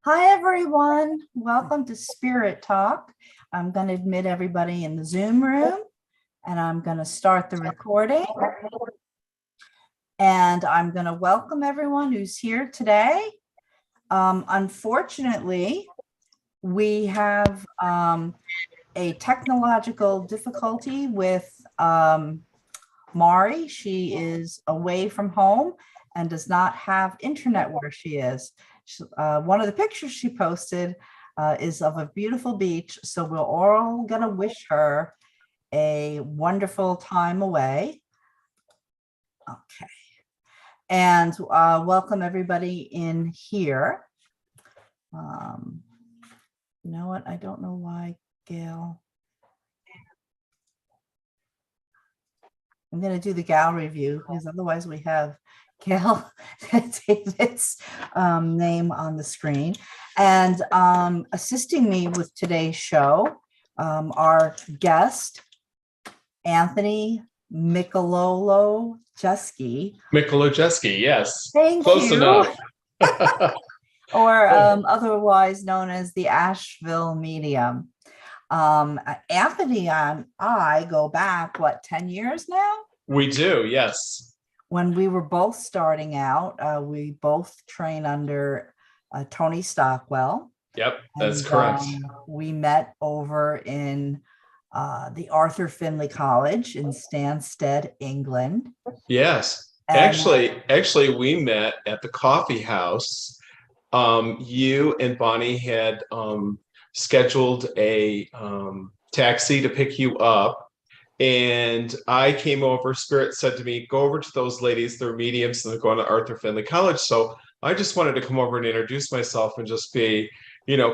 Hi, everyone. Welcome to Spirit Talk. I'm going to admit everybody in the Zoom room, and I'm going to start the recording. And I'm going to welcome everyone who's here today. Unfortunately, we have a technological difficulty with Mari. She is away from home and does not have internet where she is. One of the pictures she posted is of a beautiful beach. So we're all going to wish her a wonderful time away. Okay. And welcome everybody in here. You know what? I don't know why, Gail. I'm going to do the gallery view because otherwise we have Gail David's name on the screen. And assisting me with today's show, our guest, Anthony Mikolojeski. Mikolojeski, yes. Thank Close you. enough. Or otherwise known as the Asheville medium. Anthony and I go back, what, 10 years now? We do, yes. When we were both starting out, we both train under Tony Stockwell. Yep, that's correct. We met over in the Arthur Findlay College in Stansted, England. Yes. And actually, we met at the coffee house. You and Bonnie had scheduled a taxi to pick you up. And I came over. Spirit said to me, go over to those ladies. They're mediums and they're going to Arthur Findlay College. So I just wanted to come over and introduce myself and just be,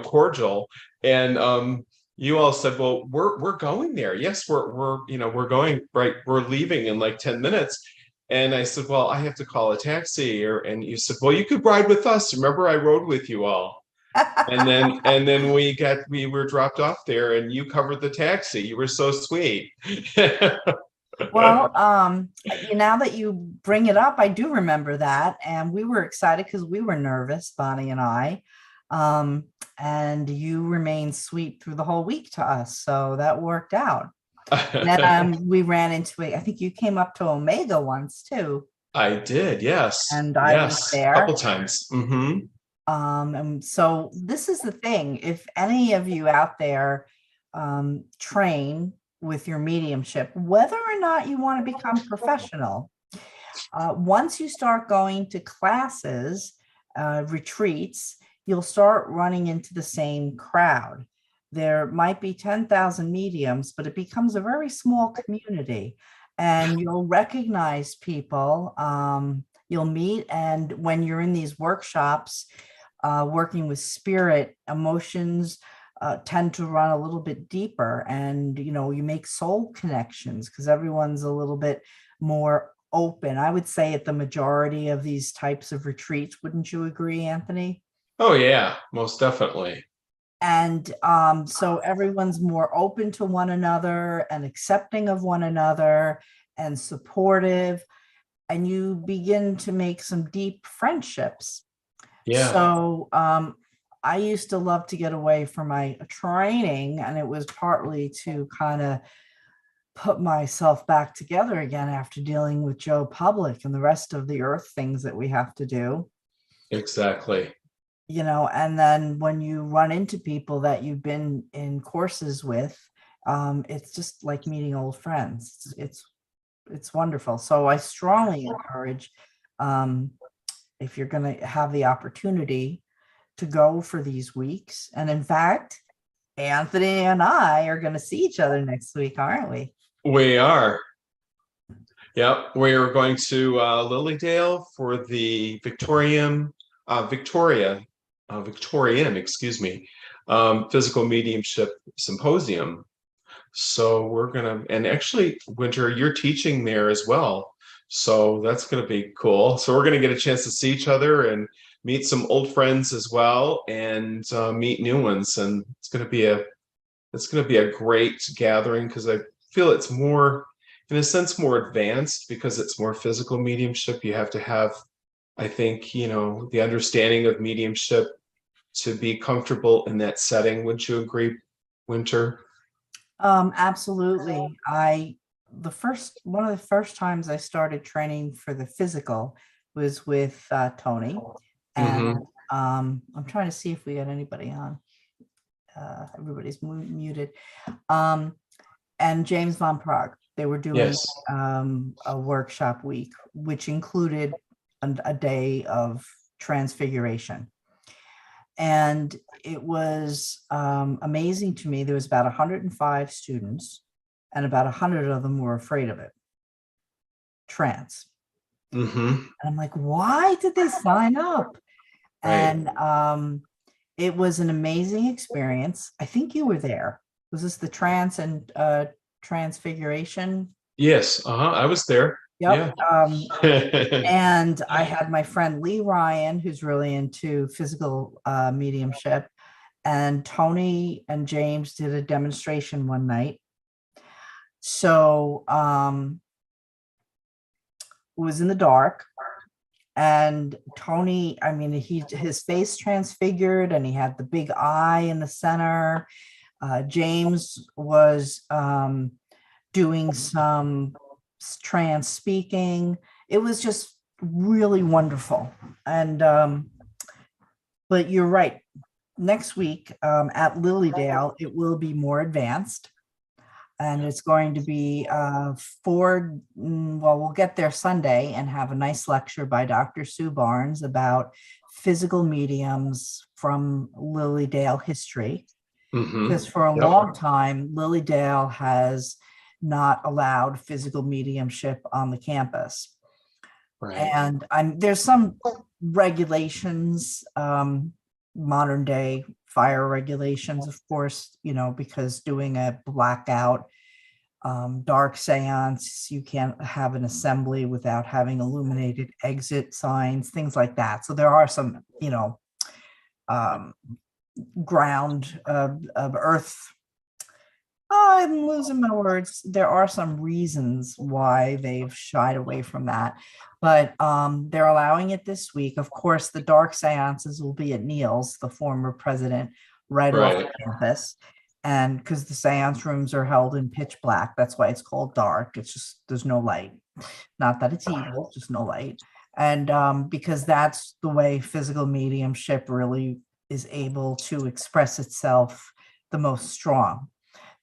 cordial. And you all said, well, we're going there. Yes, we're going, right. We're leaving in like 10 minutes. And I said, well, I have to call a taxi. And you said, well, you could ride with us. Remember, I rode with you all. and then we were dropped off there and you covered the taxi. You were so sweet. Well, now that you bring it up, I do remember that. And we were excited because we were nervous, Bonnie and I. And you remained sweet through the whole week to us. So that worked out. And then we ran into it. I think you came up to Omega once too. I did, yes. And I was there a couple times. Mm-hmm. And so this is the thing. If any of you out there train with your mediumship, whether or not you want to become professional, once you start going to classes, retreats, you'll start running into the same crowd. There might be 10,000 mediums, but it becomes a very small community, and you'll recognize people, you'll meet. And when you're in these workshops, working with spirit, emotions tend to run a little bit deeper, and you make soul connections because everyone's a little bit more open. I would say at the majority of these types of retreats. Wouldn't you agree, Anthony? Oh yeah, most definitely. And so everyone's more open to one another and accepting of one another and supportive, and you begin to make some deep friendships. Yeah. So I used to love to get away from my training, and it was partly to kind of put myself back together again after dealing with Joe Public and the rest of the earth things that we have to do. Exactly. And then when you run into people that you've been in courses with, it's just like meeting old friends. It's wonderful. So I strongly encourage, if you're going to have the opportunity to go for these weeks. And in fact, Anthony and I are going to see each other next week, aren't we? We are. Yep. We're going to Lilydale for the Victorian, excuse me, physical mediumship symposium. So we're gonna, and actually, Winter, you're teaching there as well. So that's gonna be cool. So we're gonna get a chance to see each other and meet some old friends as well, and meet new ones. And it's gonna be a great gathering because I feel it's more, in a sense, more advanced because it's more physical mediumship. You have to have, I think, the understanding of mediumship to be comfortable in that setting. Wouldn't you agree, Winter? Absolutely. One of the first times I started training for the physical was with Tony. And Mm-hmm. I'm trying to see if we got anybody on. Everybody's muted. Um, and James Von Prague. They were doing Yes. a workshop week, which included a day of transfiguration. And it was amazing to me. There was about 105 students, and about 100 of them were afraid of it, trans. Mm-hmm. And I'm like, why did they sign up? Right. And it was an amazing experience. I think you were there. Was this the trans and transfiguration? Yes. Uh-huh. I was there. Yep. Yeah. And I had my friend Lee Ryan, who's really into physical mediumship, and Tony and James did a demonstration one night. So it was in the dark, and Tony, I mean, his face transfigured, and he had the big eye in the center. James was doing some trance speaking. It was just really wonderful. And but you're right. Next week at Lilydale, it will be more advanced. And it's going to be we'll get there Sunday and have a nice lecture by Dr. Sue Barnes about physical mediums from Lilydale history. Mm-hmm. Because for a Yep. long time, Lilydale has not allowed physical mediumship on the campus. Right. And there's some regulations, modern day fire regulations, of course, because doing a blackout dark seance, you can't have an assembly without having illuminated exit signs, things like that. So there are some, um, ground of earth. Oh, I'm losing my words. There are some reasons why they've shied away from that, but they're allowing it this week. Of course, the dark seances will be at Neil's, the former president, right off Right. campus. And because the seance rooms are held in pitch black, that's why it's called dark. It's just there's no light. Not that it's evil, just no light. And because that's the way physical mediumship really is able to express itself the most strong.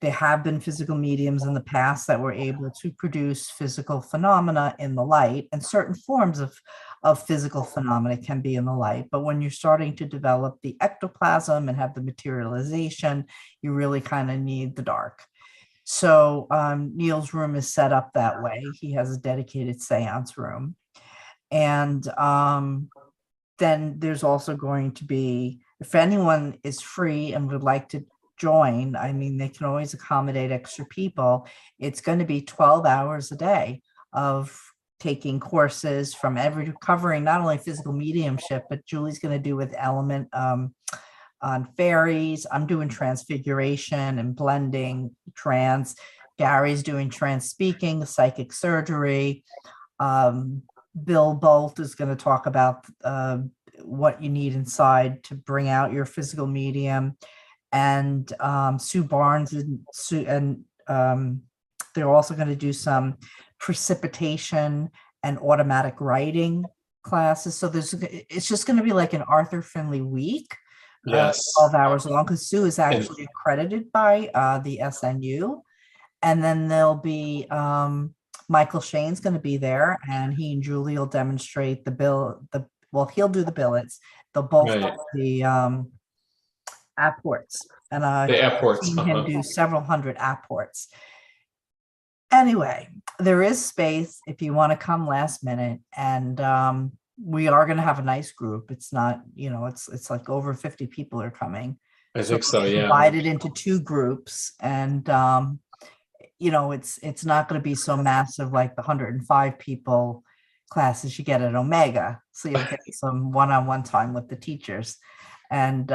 There have been physical mediums in the past that were able to produce physical phenomena in the light, and certain forms of physical phenomena can be in the light. But when you're starting to develop the ectoplasm and have the materialization, you really kind of need the dark. So Neil's room is set up that way. He has a dedicated seance room. And then there's also going to be, if anyone is free and would like to join, I mean, they can always accommodate extra people. It's going to be 12 hours a day of taking courses from covering not only physical mediumship, but Julie's going to do with element on fairies. I'm doing transfiguration and blending trance. Gary's doing trance speaking, psychic surgery. Bill Bolt is going to talk about what you need inside to bring out your physical medium. And Sue Barnes and they're also going to do some precipitation and automatic writing classes. So it's just going to be like an Arthur Finley week, Yes. 12 hours long, because Sue is actually accredited by the SNU. And then there'll be Michael Shane's going to be there, and he and Julie will demonstrate he'll do the billets. They'll both do the apports, and The apports. seen him do several hundred apports. Anyway, there is space if you want to come last minute, and we are going to have a nice group. It's not, it's like over 50 people are coming. I think so, yeah. Divided into two groups, and it's not going to be so massive like the 105 people classes you get at Omega. So you'll get some one-on-one time with the teachers, and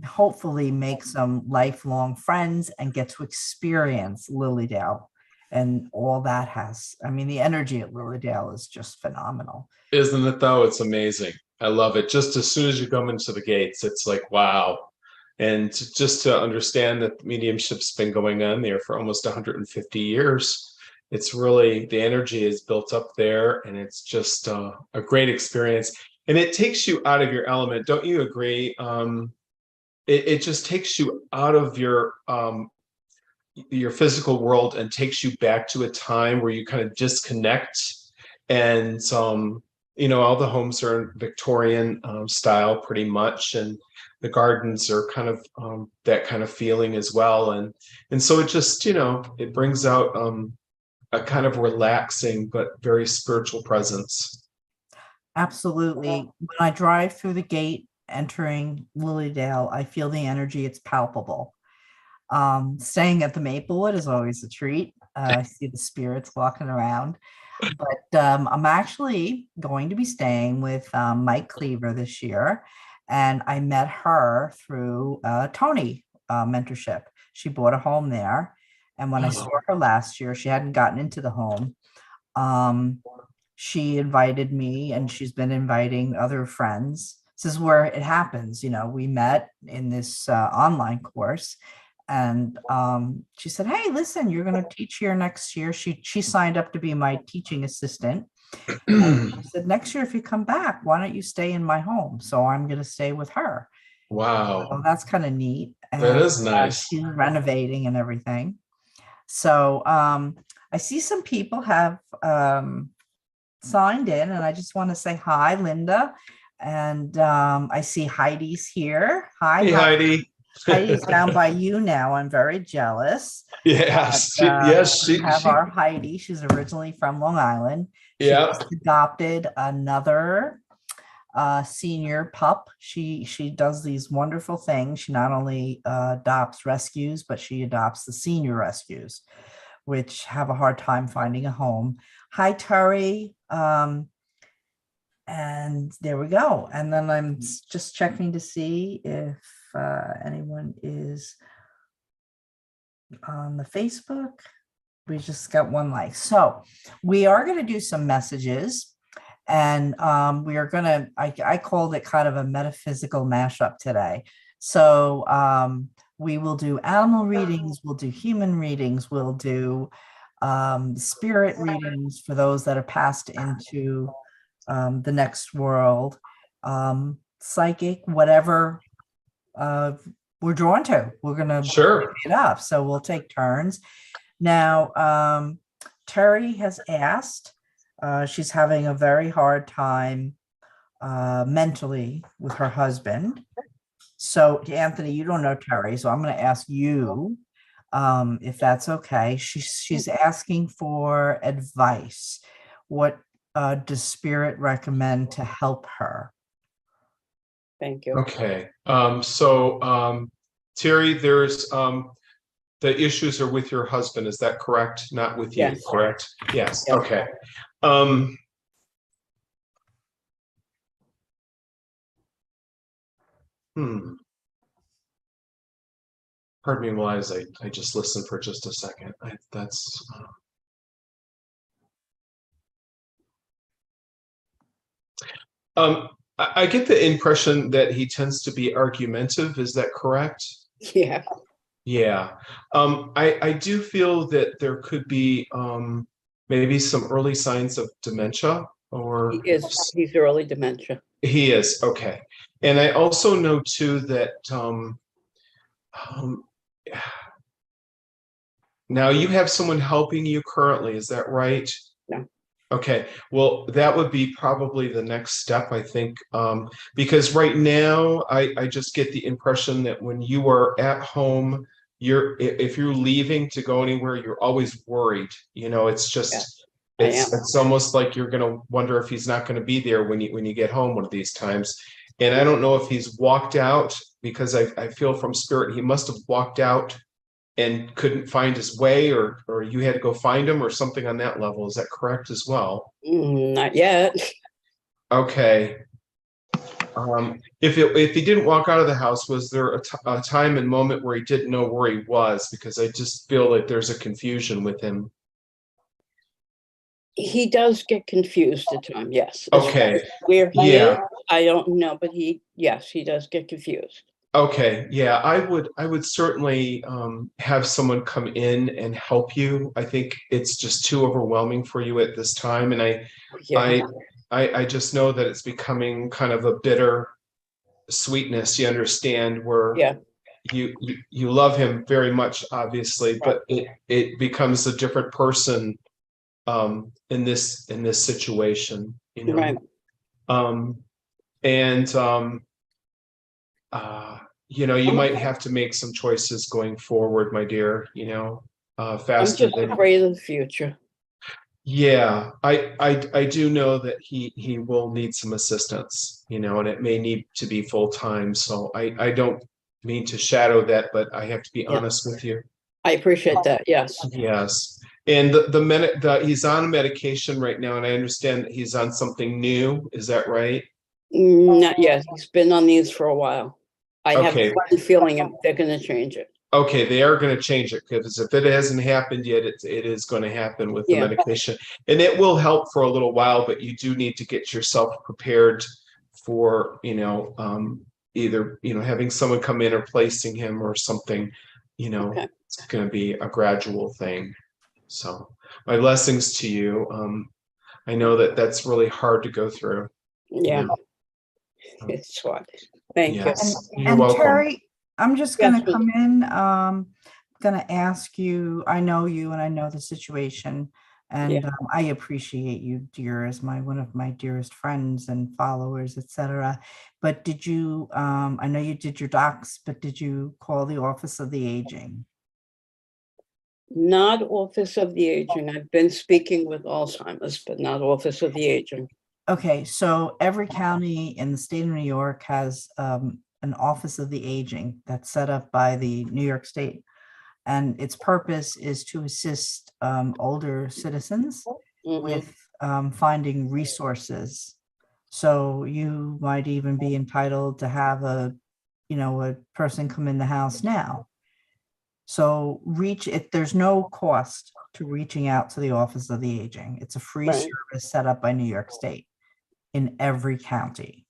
hopefully make some lifelong friends and get to experience Lilydale and all that the energy at Lilydale is just phenomenal. Isn't it though? It's amazing. I love it. Just as soon as you come into the gates, it's like, wow. And just to understand that mediumship's been going on there for almost 150 years, it's really, the energy is built up there, and it's just a great experience. And it takes you out of your element. Don't you agree? It just takes you out of your physical world and takes you back to a time where you kind of disconnect. And all the homes are in Victorian style pretty much, and the gardens are kind of that kind of feeling as well. And so it just, it brings out a kind of relaxing but very spiritual presence. Absolutely. When I drive through the gate entering Lilydale, I feel the energy. It's palpable. Staying at the Maplewood is always a treat. I see the spirits walking around. But I'm actually going to be staying with Mike Cleaver this year. And I met her through Tony mentorship. She bought a home there. And when I saw her last year, she hadn't gotten into the home. She invited me, and she's been inviting other friends. This is where it happens. We met in this online course. And she said, hey, listen, you're going to teach here next year. She signed up to be my teaching assistant. And she said, next year, if you come back, why don't you stay in my home? So I'm going to stay with her. Wow. So that's kind of neat. That is nice. She's renovating and everything. So I see some people have signed in, and I just want to say hi, Linda. And I see Heidi's here. Hi, Hey, Heidi. Heidi's down by you now. I'm very jealous. Yes. But, Yes. we have our Heidi. She's originally from Long Island. She Yeah. just adopted another senior pup. She does these wonderful things. She not only adopts rescues, but she adopts the senior rescues, which have a hard time finding a home. Hi, Terry. And there we go. And then I'm just checking to see if anyone is on the Facebook. We just got one like. So we are going to do some messages, and we are going to, I called it kind of a metaphysical mashup today. So we will do animal readings, we'll do human readings, we'll do spirit readings for those that are passed into the next world, psychic, whatever we're drawn to. We're going to Sure. pick it up. So we'll take turns. Now, Terry has asked, she's having a very hard time mentally with her husband. So Anthony, you don't know Terry, so I'm going to ask you if that's okay. She's asking for advice. What does Spirit recommend to help her? Thank you. Okay. So Terry, there's the issues are with your husband. Is that correct? Not with you, Yes. correct? Yes. Yes. Okay. Pardon me while I just listen for just a second. I get the impression that he tends to be argumentative. Is that correct? Yeah. Yeah. I do feel that there could be maybe some early signs of dementia, or He's early dementia. he is. Okay. And I also know too that now you have someone helping you currently, is that right? No. Okay, well, that would be probably the next step, I think, because right now I just get the impression that when you are at home, if you're leaving to go anywhere, you're always worried. It's just it's almost like you're going to wonder if he's not going to be there when you get home one of these times. And I don't know if he's walked out, because I feel from Spirit he must have walked out and couldn't find his way, or you had to go find him or something on that level. Is that correct as well? Not yet. Okay. If he didn't walk out of the house, was there a time and moment where he didn't know where he was? Because I just feel like there's a confusion with him. He does get confused at times, yes. Okay. Where he is, I don't know, but yes, he does get confused. Okay, yeah, I would certainly have someone come in and help you. I think it's just too overwhelming for you at this time, and Yeah, I just know that it's becoming kind of a bitter sweetness. You understand where yeah, you love him very much, obviously, but it becomes a different person in this situation, you know. right. Um, and you might have to make some choices going forward, my dear, I'm faster just than. afraid of the future. Yeah, I do know that he will need some assistance, and it may need to be full time. So I don't mean to shadow that, but I have to be Yeah. honest with you. I appreciate that, yes. Yes. And the he's on medication right now, and I understand that he's on something new. Is that right? Not yet, he's been on these for a while. I have Okay. a funny feeling they're gonna change it. Okay, they are going to change it, because if it hasn't happened yet, it is going to happen with the Yeah. medication, and it will help for a little while. But you do need to get yourself prepared for either having someone come in or placing him or something. Okay. It's going to be a gradual thing. So my blessings to you. I know that that's really hard to go through. Yeah, it's hard. Thank you. Yes, you're And welcome. Terry, I'm just Yes, gonna ma'am. come in, gonna ask you, I know you and I know the situation. And Yeah. I appreciate you, dear, as one of my dearest friends and followers, etc. But did you, I know you did your docs, but did you call the Office of the Aging? Not Office of the Aging. I've been speaking with Alzheimer's, but not Office of the Aging. Okay, so every county in the state of New York has an Office of the Aging that's set up by the New York State. And its purpose is to assist older citizens Mhm. with finding resources. So you might even be entitled to have a person come in the house now. So there's no cost to reaching out to the Office of the Aging. It's a free Right. service set up by New York State in every county.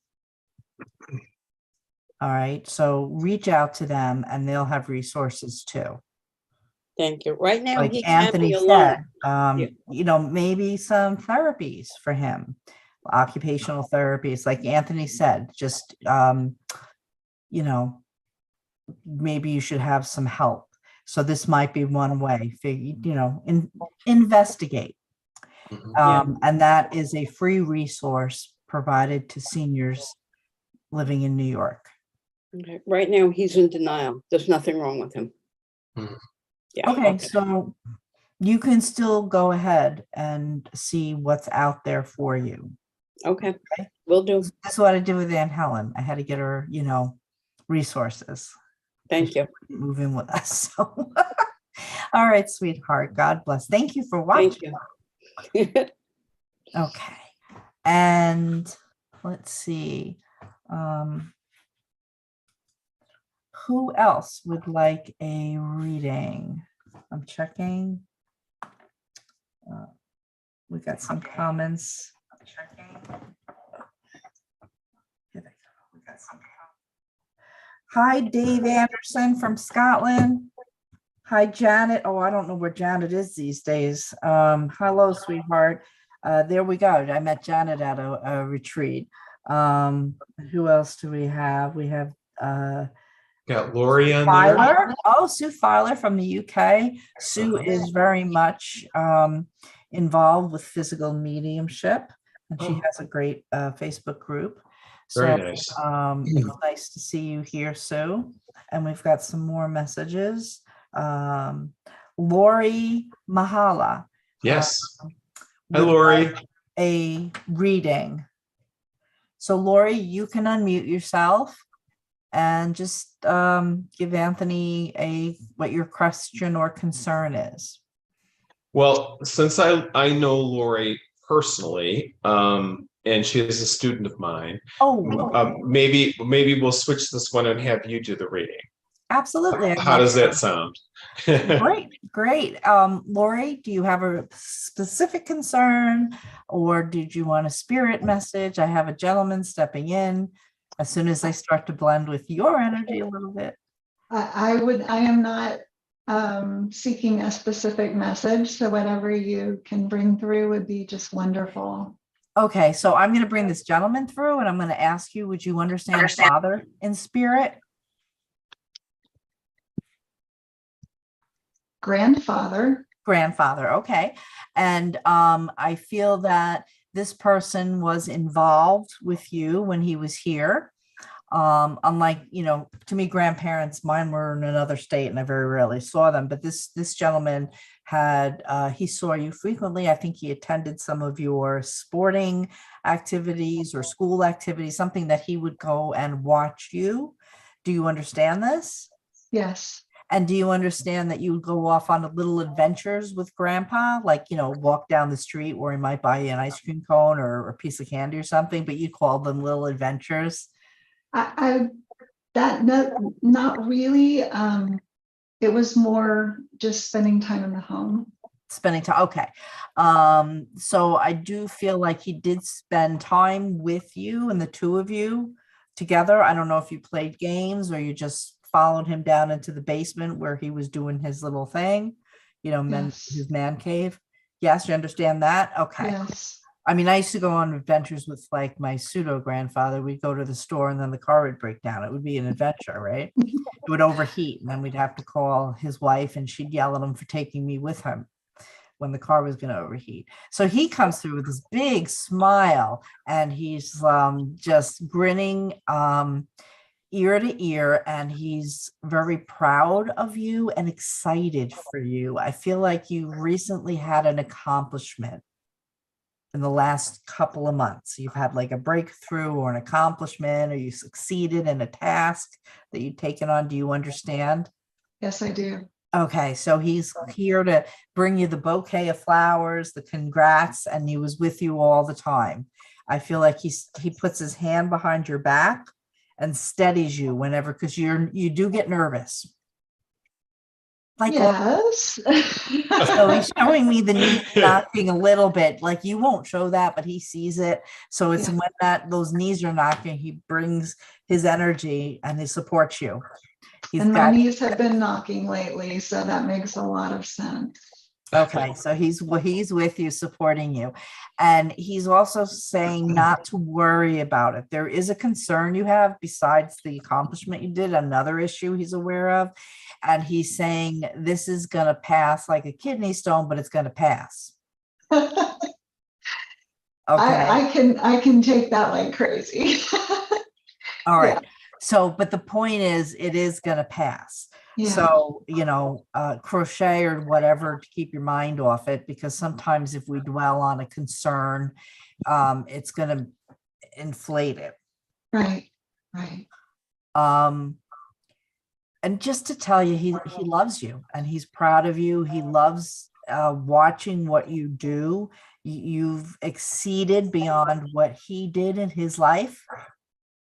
All right, so reach out to them and they'll have resources too. Thank you. Right now, Like he can't Anthony be said, alone. maybe some therapies for him, occupational therapies, like Anthony said, just, maybe you should have some help. So this might be one way, investigate. Mhm. And that is a free resource provided to seniors living in New York. Okay. Right now, he's in denial. There's nothing wrong with him. Mhm. Yeah. Okay, so you can still go ahead and see what's out there for you. Okay, will do. That's what I did with Aunt Helen. I had to get her, resources. Thank you. Move in with us. So, all right, sweetheart. God bless. Thank you for watching. Thank you. Okay. And let's see. Who else would like a reading? I'm checking. We got some comments. I'm checking. Here they go. We got some. Hi, Dave Anderson from Scotland. Hi, Janet. Oh, I don't know where Janet is these days. Hello, sweetheart. There we go. I met Janet at a retreat. Who else do we have? We have Got Lori on there. Filer. Oh, Sue Filer from the UK. Sue is very much involved with physical mediumship, and she has a great Facebook group. Very So nice. it's nice to see you here, Sue. And we've got some more messages. Lori Mahala. Yes. Hi, would Lori. like a reading. So Lori, you can unmute yourself and just give Anthony what your question or concern is. Well, since I know Lori personally, and she is a student of mine, maybe we'll switch this one and have you do the reading. Absolutely. How does that sound? Great, great. Lori, do you have a specific concern or did you want a spirit message? I have a gentleman stepping in as soon as I start to blend with your energy a little bit. I am not seeking a specific message, so whatever you can bring through would be just wonderful. Okay, so I'm going to bring this gentleman through and I'm going to ask you, would you understand father in spirit? Grandfather. Grandfather, okay. And I feel that this person was involved with you when he was here. Unlike, to me, grandparents, mine were in another state and I very rarely saw them, but this gentleman had, he saw you frequently. I think he attended some of your sporting activities or school activities, something that he would go and watch you. Do you understand this? Yes. And do you understand that you would go off on little adventures with grandpa, like, walk down the street where he might buy you an ice cream cone or a piece of candy or something, but you call them little adventures? Not really. It was more just spending time in the home. Spending time, okay. So I do feel like he did spend time with you and the two of you together. I don't know if you played games or you just followed him down into the basement where he was doing his little thing, Yes. his man cave. Yes, you understand that? Okay. Yes. I mean, I used to go on adventures with like my pseudo grandfather. We'd go to the store and then the car would break down. It would be an adventure, right? It would overheat and then we'd have to call his wife and she'd yell at him for taking me with him when the car was going to overheat. So he comes through with this big smile and he's just grinning ear to ear, and he's very proud of you and excited for you. I feel like you recently had an accomplishment in the last couple of months. You've had like a breakthrough or an accomplishment, or you succeeded in a task that you've taken on. Do you understand? Yes, I do. Okay, so he's here to bring you the bouquet of flowers, the congrats, and he was with you all the time. I feel like he puts his hand behind your back and steadies you whenever, because you do get nervous. Like, yes. so he's showing me the knee knocking a little bit. Like you won't show that, but he sees it. So it's when those knees are knocking, he brings his energy and he supports you. My knees have been knocking lately, so that makes a lot of sense. Okay, so he's with you, supporting you. And he's also saying not to worry about it. There is a concern you have besides the accomplishment you did, another issue he's aware of. And he's saying this is going to pass like a kidney stone, but it's going to pass. Okay. I can take that like crazy. All right. Yeah. So, but the point is, it is going to pass. Yeah. So, crochet or whatever to keep your mind off it, because sometimes if we dwell on a concern, it's going to inflate it. Right. Right. And just to tell you, he loves you and he's proud of you. He loves watching what you do. You've exceeded beyond what he did in his life.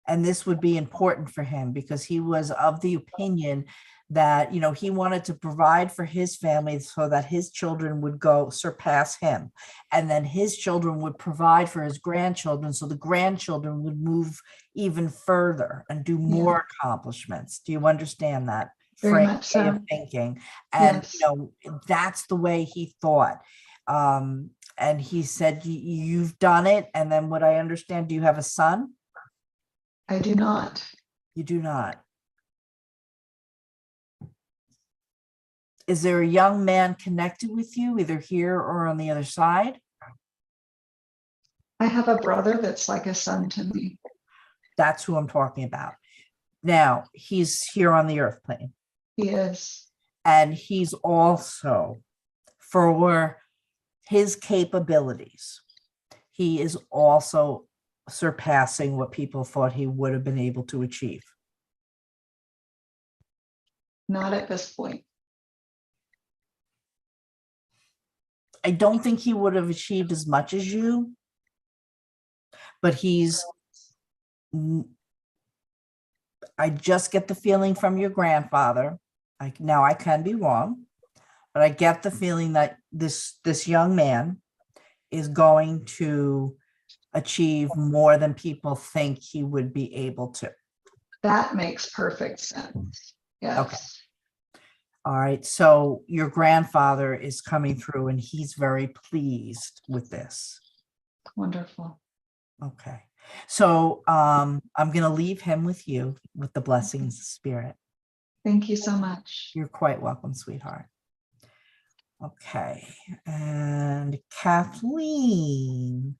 And this would be important for him because he was of the opinion that, he wanted to provide for his family so that his children would go surpass him. And then his children would provide for his grandchildren. So the grandchildren would move even further and do more accomplishments. Do you understand that Very much so. way of thinking? And, that's the way he thought. And he said, you've done it. And then what I understand, do you have a son? I do not. You do not. Is there a young man connected with you, either here or on the other side? I have a brother that's like a son to me. That's who I'm talking about. Now, he's here on the earth plane. He is. And he's also, for his capabilities, he is also surpassing what people thought he would have been able to achieve. Not at this point. I don't think he would have achieved as much as you, but I just get the feeling from your grandfather Now I can be wrong, but I get the feeling that this young man is going to achieve more than people think he would be able to. That makes perfect sense. Yes. All right. So your grandfather is coming through and he's very pleased with this. Wonderful. Okay. So I'm going to leave him with you with the blessings of spirit. Thank you so much. You're quite welcome, sweetheart. Okay. And Kathleen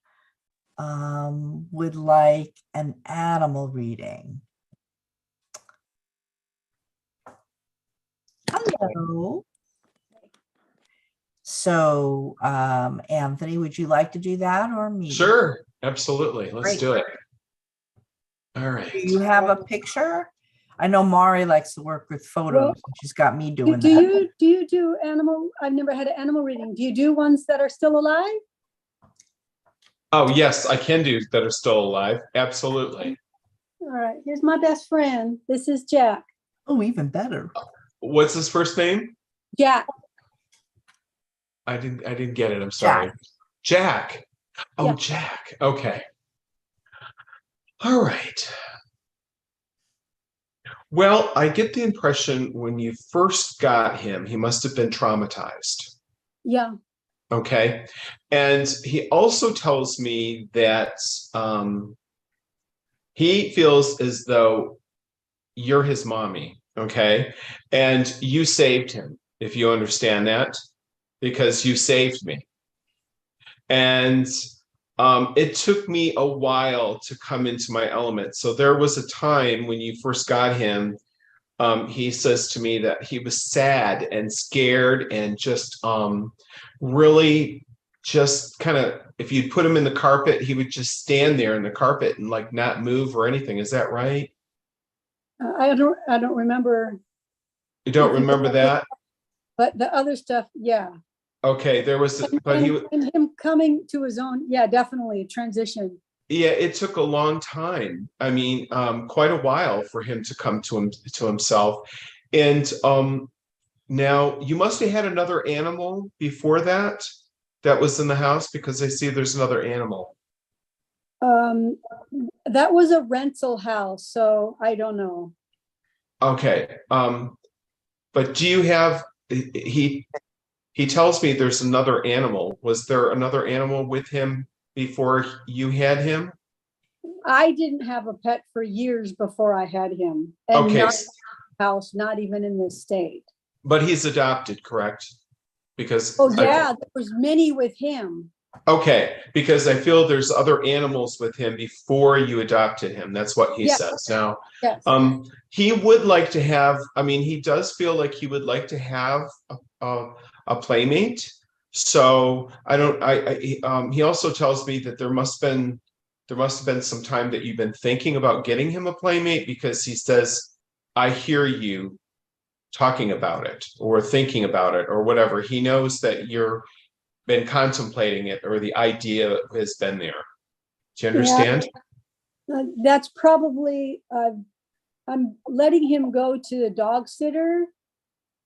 would like an animal reading. Hello. So, Anthony, would you like to do that or me? Sure, absolutely. Let's Great. do it. All right. Do you have a picture? I know Mari likes to work with photos. Well, And she's got me Do doing that. you do animal? I've never had an animal reading. Do you do ones that are still alive? Oh, yes, I can do that are still alive. Absolutely. All right, here's my best friend. This is Jack. Oh, even better. What's his first name? Jack. I didn't get it. I'm sorry. Jack. Oh, Yeah. Jack. Okay. All right. Well, I get the impression when you first got him, he must have been traumatized. Yeah. Okay. And he also tells me that he feels as though you're his mommy. Okay. And you saved him, if you understand that, because you saved me. And it took me a while to come into my element. So there was a time when you first got him, he says to me that he was sad and scared and just really just kind of, if you put him in the carpet, he would just stand there in the carpet and like not move or anything. Is that right? I don't remember. You don't remember that? But the other stuff, yeah. Okay, there was, but he, and him coming to his own, yeah, definitely a transition. yeah, it took a long time. I mean, quite a while for him to come to himself. And now you must have had another animal before that was in the house, because I see there's another animal. That was a rental house, so I don't know. Okay. But do you have, he tells me there's another animal. Was there another animal with him before you had him? I didn't have a pet for years before I had him. And Okay. not in the house, not even in this state. But he's adopted, correct? Because Oh yeah, there was many with him. okay, because I feel there's other animals with him before you adopted him. That's what he Yeah. says. Now, Yes. he would like to have, I mean, he does feel like he would like to have a playmate. So he also tells me that there must have been some time that you've been thinking about getting him a playmate, because he says, I hear you talking about it or thinking about it or whatever. He knows that you're been contemplating it, or the idea has been there. Do you understand? That's probably, I'm letting him go to the dog sitter.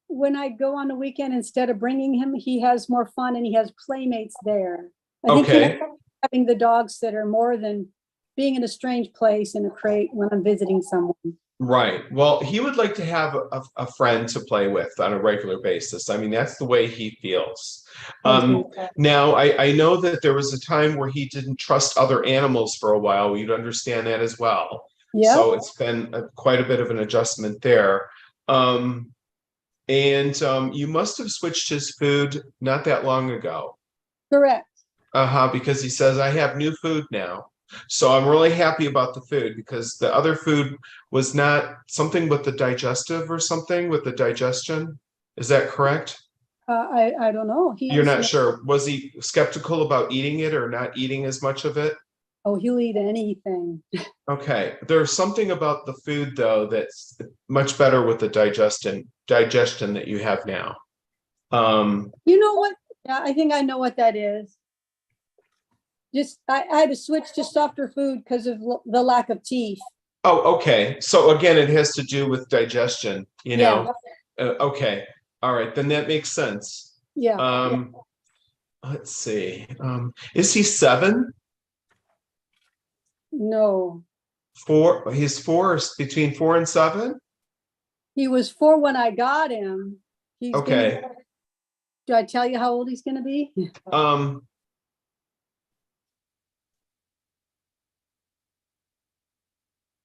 When I go on the weekend, instead of bringing him, he has more fun and he has playmates there. I think he likes having the dog sitter more than being in a strange place in a crate when I'm visiting someone. Right. Well, he would like to have a friend to play with on a regular basis. I mean, that's the way he feels. Now, I know that there was a time where he didn't trust other animals for a while. You'd understand that as well. Yeah. So it's been quite a bit of an adjustment there. And you must have switched his food not that long ago. Correct. Because he says, I have new food now. So I'm really happy about the food, because the other food was not something with the digestive or something with the digestion. Is that correct? I don't know. You're not sure. Was he skeptical about eating it or not eating as much of it? Oh, he'll eat anything. Okay. There's something about the food, though, that's much better with the digestion that you have now. You know what? Yeah, I think I know what that is. Just I had to switch to softer food because of the lack of teeth. Oh, okay. So again, it has to do with digestion, you know. Okay. All right. Then that makes sense. Yeah, Let's see. Is he 7? no, 4? He's 4, or between 4 and 7? he was 4 when I got him. He's Okay. do I tell you how old he's gonna be?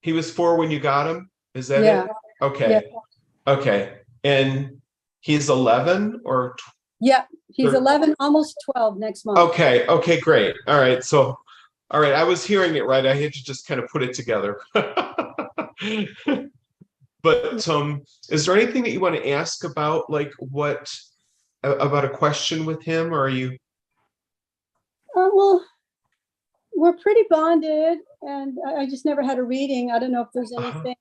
He was 4 when you got him? Is that Yeah, it? Okay. Okay. And he's 11 or yeah, he's Sure. 11, almost 12 next month. okay. Okay, great. All right. So, all right. I was hearing it right. I had to just kind of put it together. But is there anything that you want to ask about, like about a question with him, or are you? Well, we're pretty bonded, and I just never had a reading. I don't know if there's anything.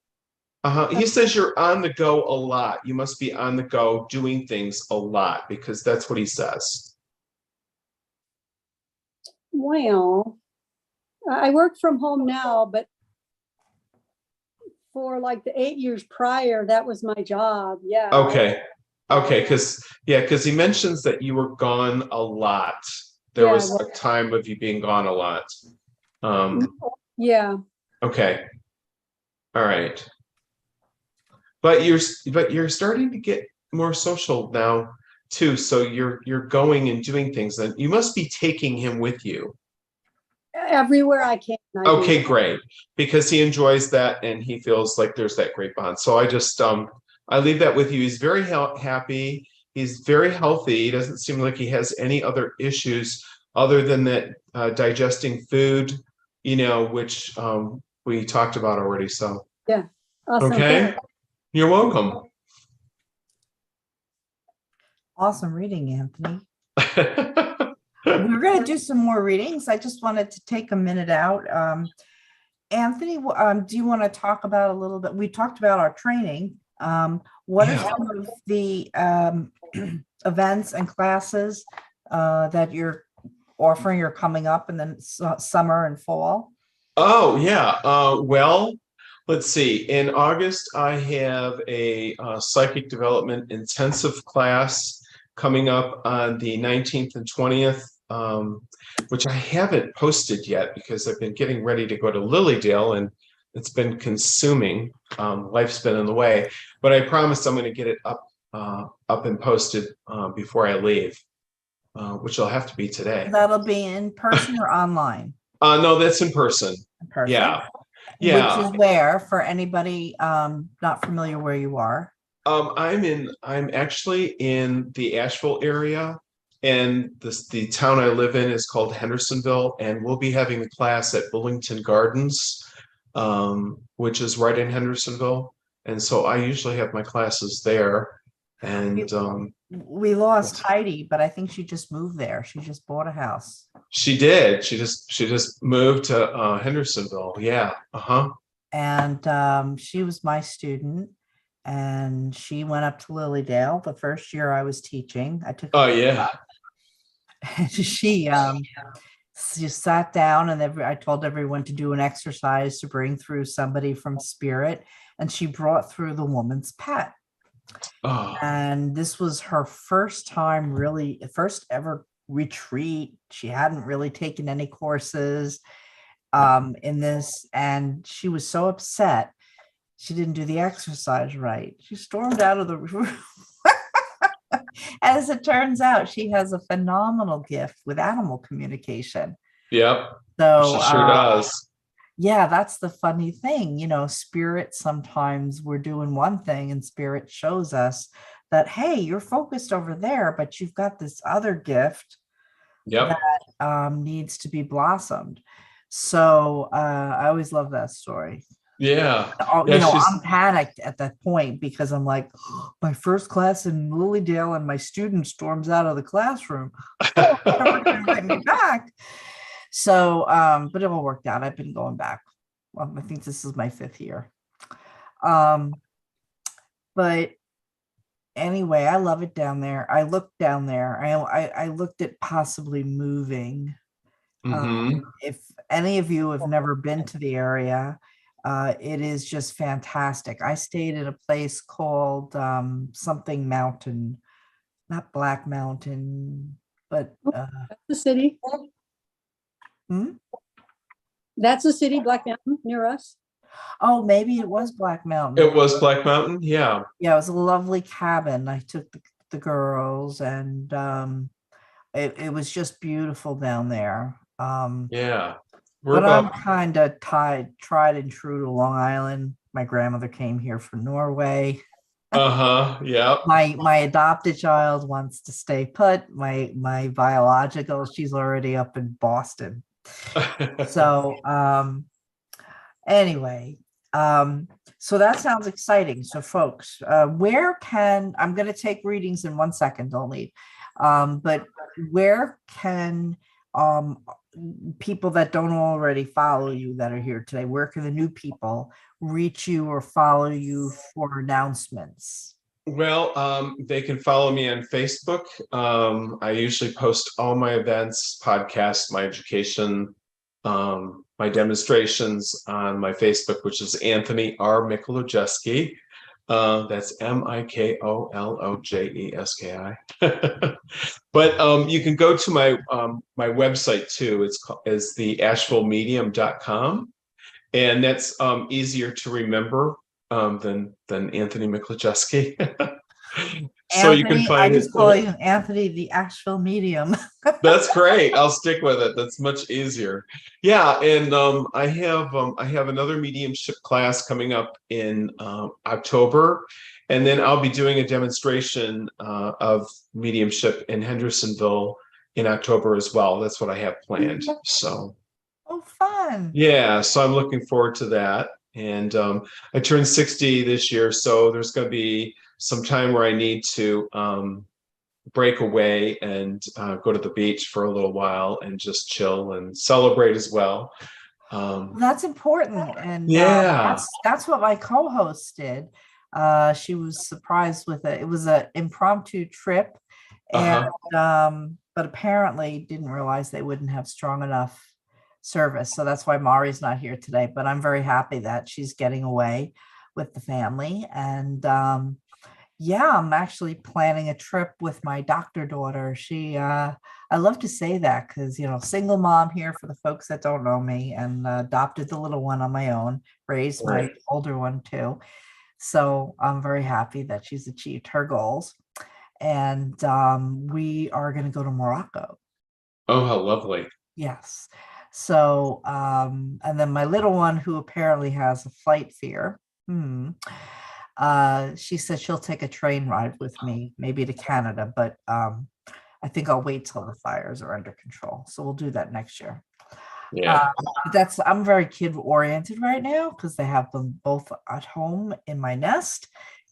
He says you're on the go a lot. You must be on the go doing things a lot, because that's what he says. Well, I work from home now, but for like the 8 years prior, that was my job. Yeah. Okay. Okay. Because he mentions that you were gone a lot. There Yeah, was a time of you being gone a lot. Yeah. Okay. All right. But you're starting to get more social now too. So you're going and doing things, and you must be taking him with you. Everywhere I can. I do. Okay, great. Because he enjoys that and he feels like there's that great bond. So I leave that with you. He's very happy. He's very healthy. He doesn't seem like he has any other issues other than that digesting food, which we talked about already. So Yeah. Awesome. okay. You're welcome. Awesome reading, Anthony. We're going to do some more readings. I just wanted to take a minute out. Anthony, do you want to talk about a little bit? We talked about our training. What are some of the events and classes that you're offering or coming up in the summer and fall? Oh, yeah. Well, let's see. In August, I have a psychic development intensive class coming up on the 19th and 20th, which I haven't posted yet because I've been getting ready to go to Lilydale and it's been consuming. Life's been in the way, but I promise I'm going to get it up and posted before I leave, which will have to be today. That'll be in person or online? No, that's in person. In person. Yeah. Which is where, for anybody not familiar where you are? I'm actually in the Asheville area, and the town I live in is called Hendersonville, and we'll be having the class at Bullington Gardens, which is right in Hendersonville. And so I usually have my classes there. And we lost Heidi, but I think she just moved there. She just bought a house. She did. She just moved to Hendersonville. Yeah. And she was my student, and she went up to Lilydale the first year I was teaching. I took. Oh yeah. She sat down, and I told everyone to do an exercise to bring through somebody from spirit, and she brought through the woman's pet. Oh. And this was her first time, really, first ever retreat. She hadn't really taken any courses in this, and she was so upset she didn't do the exercise right. She stormed out of the room. As it turns out, she has a phenomenal gift with animal communication. Yep. So she sure does. Yeah, that's the funny thing. Spirit, sometimes we're doing one thing and spirit shows us that, hey, you're focused over there, but you've got this other gift that needs to be blossomed. So I always love that story. Yeah. I'm panicked at that point because I'm like, my first class in Lilydale and my student storms out of the classroom. Oh, never gonna get me back. So, but it all worked out. I've been going back. Well, I think this is my 5th year. But anyway, I love it down there. I looked down there. I looked at possibly moving. If any of you have never been to the area, It is just fantastic. I stayed at a place called something Mountain, not Black Mountain, but That's the city. hmm? That's the city, Black Mountain, near us. Oh, maybe it was Black Mountain. It was Black Mountain. Yeah. Yeah, it was a lovely cabin. I took the girls, and it was just beautiful down there. Yeah. We're But I'm about, kind of tried and true to Long Island. My grandmother came here from Norway. uh-huh. Yeah. My adopted child wants to stay put. My biological, she's already up in Boston. So anyway, so that sounds exciting. So folks, where can, I'm going to take readings in 1 second, don't leave. But where can people that don't already follow you that are here today, where can the new people reach you or follow you for announcements? Well, they can follow me on Facebook. I usually post all my events, podcasts, my education, my demonstrations on my Facebook, which is Anthony R. Mikolojeski. That's Mikolojeski. But you can go to my my website too. It's called is the AshevilleMedium.com, and that's easier to remember than Anthony Mikolojeski. So you can Anthony, I find it just call there. you Anthony, the Asheville medium. That's great. I'll stick with it. That's much easier. Yeah, and I have another mediumship class coming up in October, and then I'll be doing a demonstration of mediumship in Hendersonville in October as well. That's what I have planned. So Oh, fun. yeah, so I'm looking forward to that. And I turned 60 this year, so there's going to be some time where I need to break away and go to the beach for a little while and just chill and celebrate as well. That's important. And Yeah. that's what my co-host did. She was surprised with it. It was an impromptu trip, and Uh-huh. but apparently didn't realize they wouldn't have strong enough service. So that's why Mari's not here today. But I'm very happy that she's getting away with the family. And yeah, I'm actually planning a trip with my doctor daughter. I love to say that because, single mom here for the folks that don't know me, and adopted the little one on my own, raised my Right. older one too. So I'm very happy that she's achieved her goals. And we are going to go to Morocco. Oh, how lovely. Yes. So, and then my little one, who apparently has a flight fear, she said she'll take a train ride with me, maybe to Canada, but I think I'll wait till the fires are under control. So we'll do that next year. Yeah. But I'm very kid oriented right now because they have them both at home in my nest.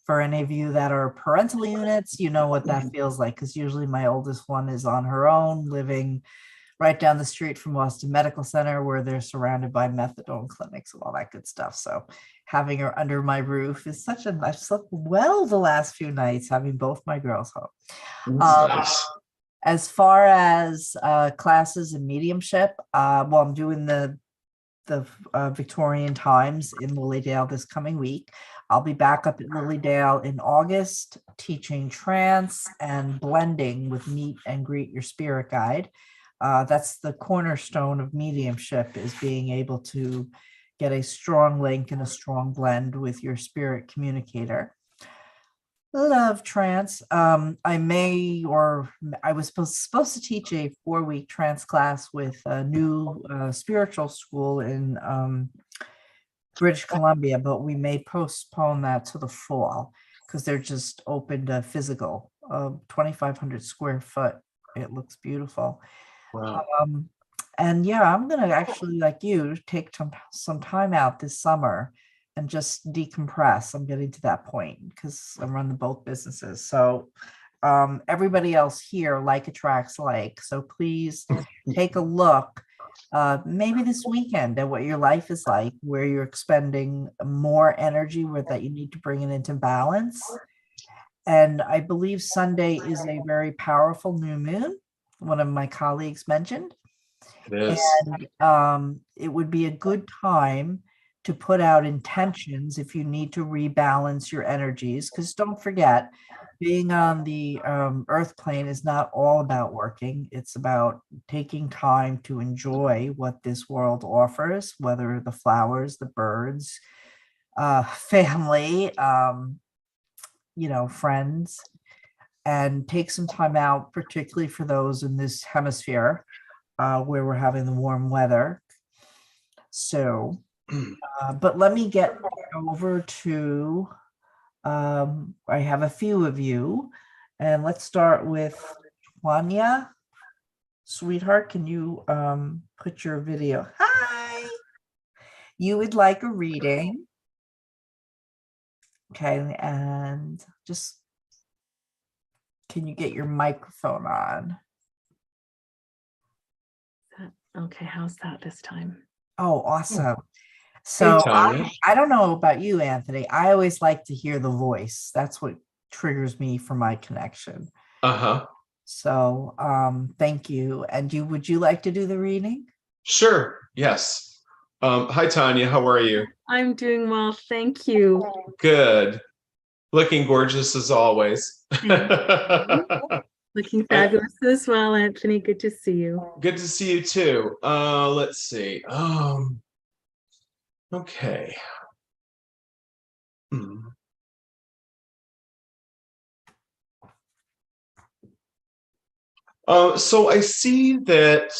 For any of you that are parental units, you know what that feels like, because usually my oldest one is on her own, living right down the street from Boston Medical Center, where they're surrounded by methadone clinics and all that good stuff. So having her under my roof is such a nice. I slept well the last few nights, having both my girls home. That's nice. As far as classes and mediumship, well, I'm doing the Victorian Times in Lilydale this coming week. I'll be back up at Lilydale in August, teaching trance and blending with Meet and Greet Your Spirit Guide. That's the cornerstone of mediumship, is being able to get a strong link and a strong blend with your spirit communicator. Love trance. I was supposed to teach a 4-week trance class with a new spiritual school in British Columbia, but we may postpone that to the fall because they're just open to physical, 2,500 square foot. It looks beautiful. Wow. And yeah, I'm gonna actually, like you, take some time out this summer and just decompress. I'm getting to that point because I run both businesses. So everybody else here like attracts like. So please take a look maybe this weekend at what your life is like, where you're expending more energy that you need to bring it into balance. And I believe Sunday is a very powerful new moon, one of my colleagues mentioned. It is. And it would be a good time to put out intentions if you need to rebalance your energies. Because don't forget, being on the earth plane is not all about working. It's about taking time to enjoy what this world offers, whether the flowers, the birds, family, friends, and take some time out, particularly for those in this hemisphere where we're having the warm weather. So, but let me get over to, I have a few of you, and let's start with Tanya. Sweetheart, can you put your video? Hi. You would like a reading. Okay, and just, can you get your microphone on? Okay, how's that this time? Oh, awesome. So Tanya. I don't know about you, Anthony. I always like to hear the voice. That's what triggers me for my connection. Uh-huh. So thank you. And would you like to do the reading? Sure. Yes. Hi, Tanya. How are you? I'm doing well, thank you. Good. Looking gorgeous as always. Looking fabulous as well, Anthony. Good to see you. Good to see you too. Let's see. Okay. Hmm. So I see that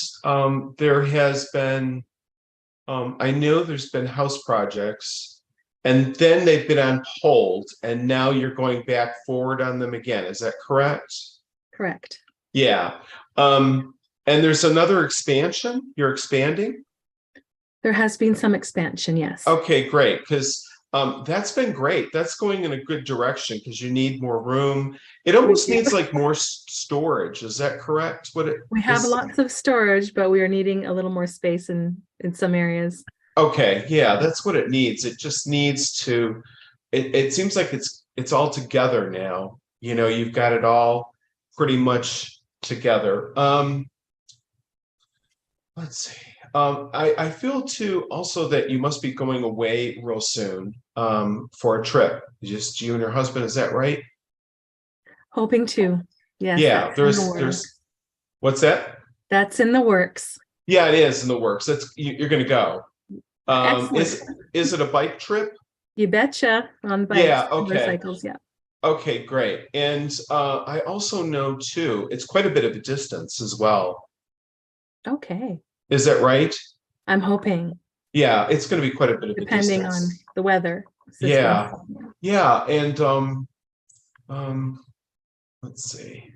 there has been, I know there's been house projects, and then they've been on hold, and now you're going back forward on them again. Is that correct? Correct. Yeah. And there's another expansion. You're expanding? There has been some expansion, yes. Okay, great. Because that's been great. That's going in a good direction because you need more room. It almost needs like more storage. Is that correct? We have lots of storage, but we are needing a little more space in some areas. Okay, yeah, that's what it needs. It just needs to, it seems like it's all together now. You've got it all pretty much together. Let's see. I feel too also that you must be going away real soon for a trip. Just you and your husband, is that right? Hoping to. Yes. Yeah, there's what's that? That's in the works. Yeah, it is in the works. You're gonna go. Is it a bike trip? You betcha. On bikes, Yeah, okay. motorcycles, yeah. Okay, great. And I also know too, it's quite a bit of a distance as well. Okay. Is that right? I'm hoping. Yeah, it's going to be quite a bit of a Depending distance. on the weather. Yeah. Yeah, and let's see.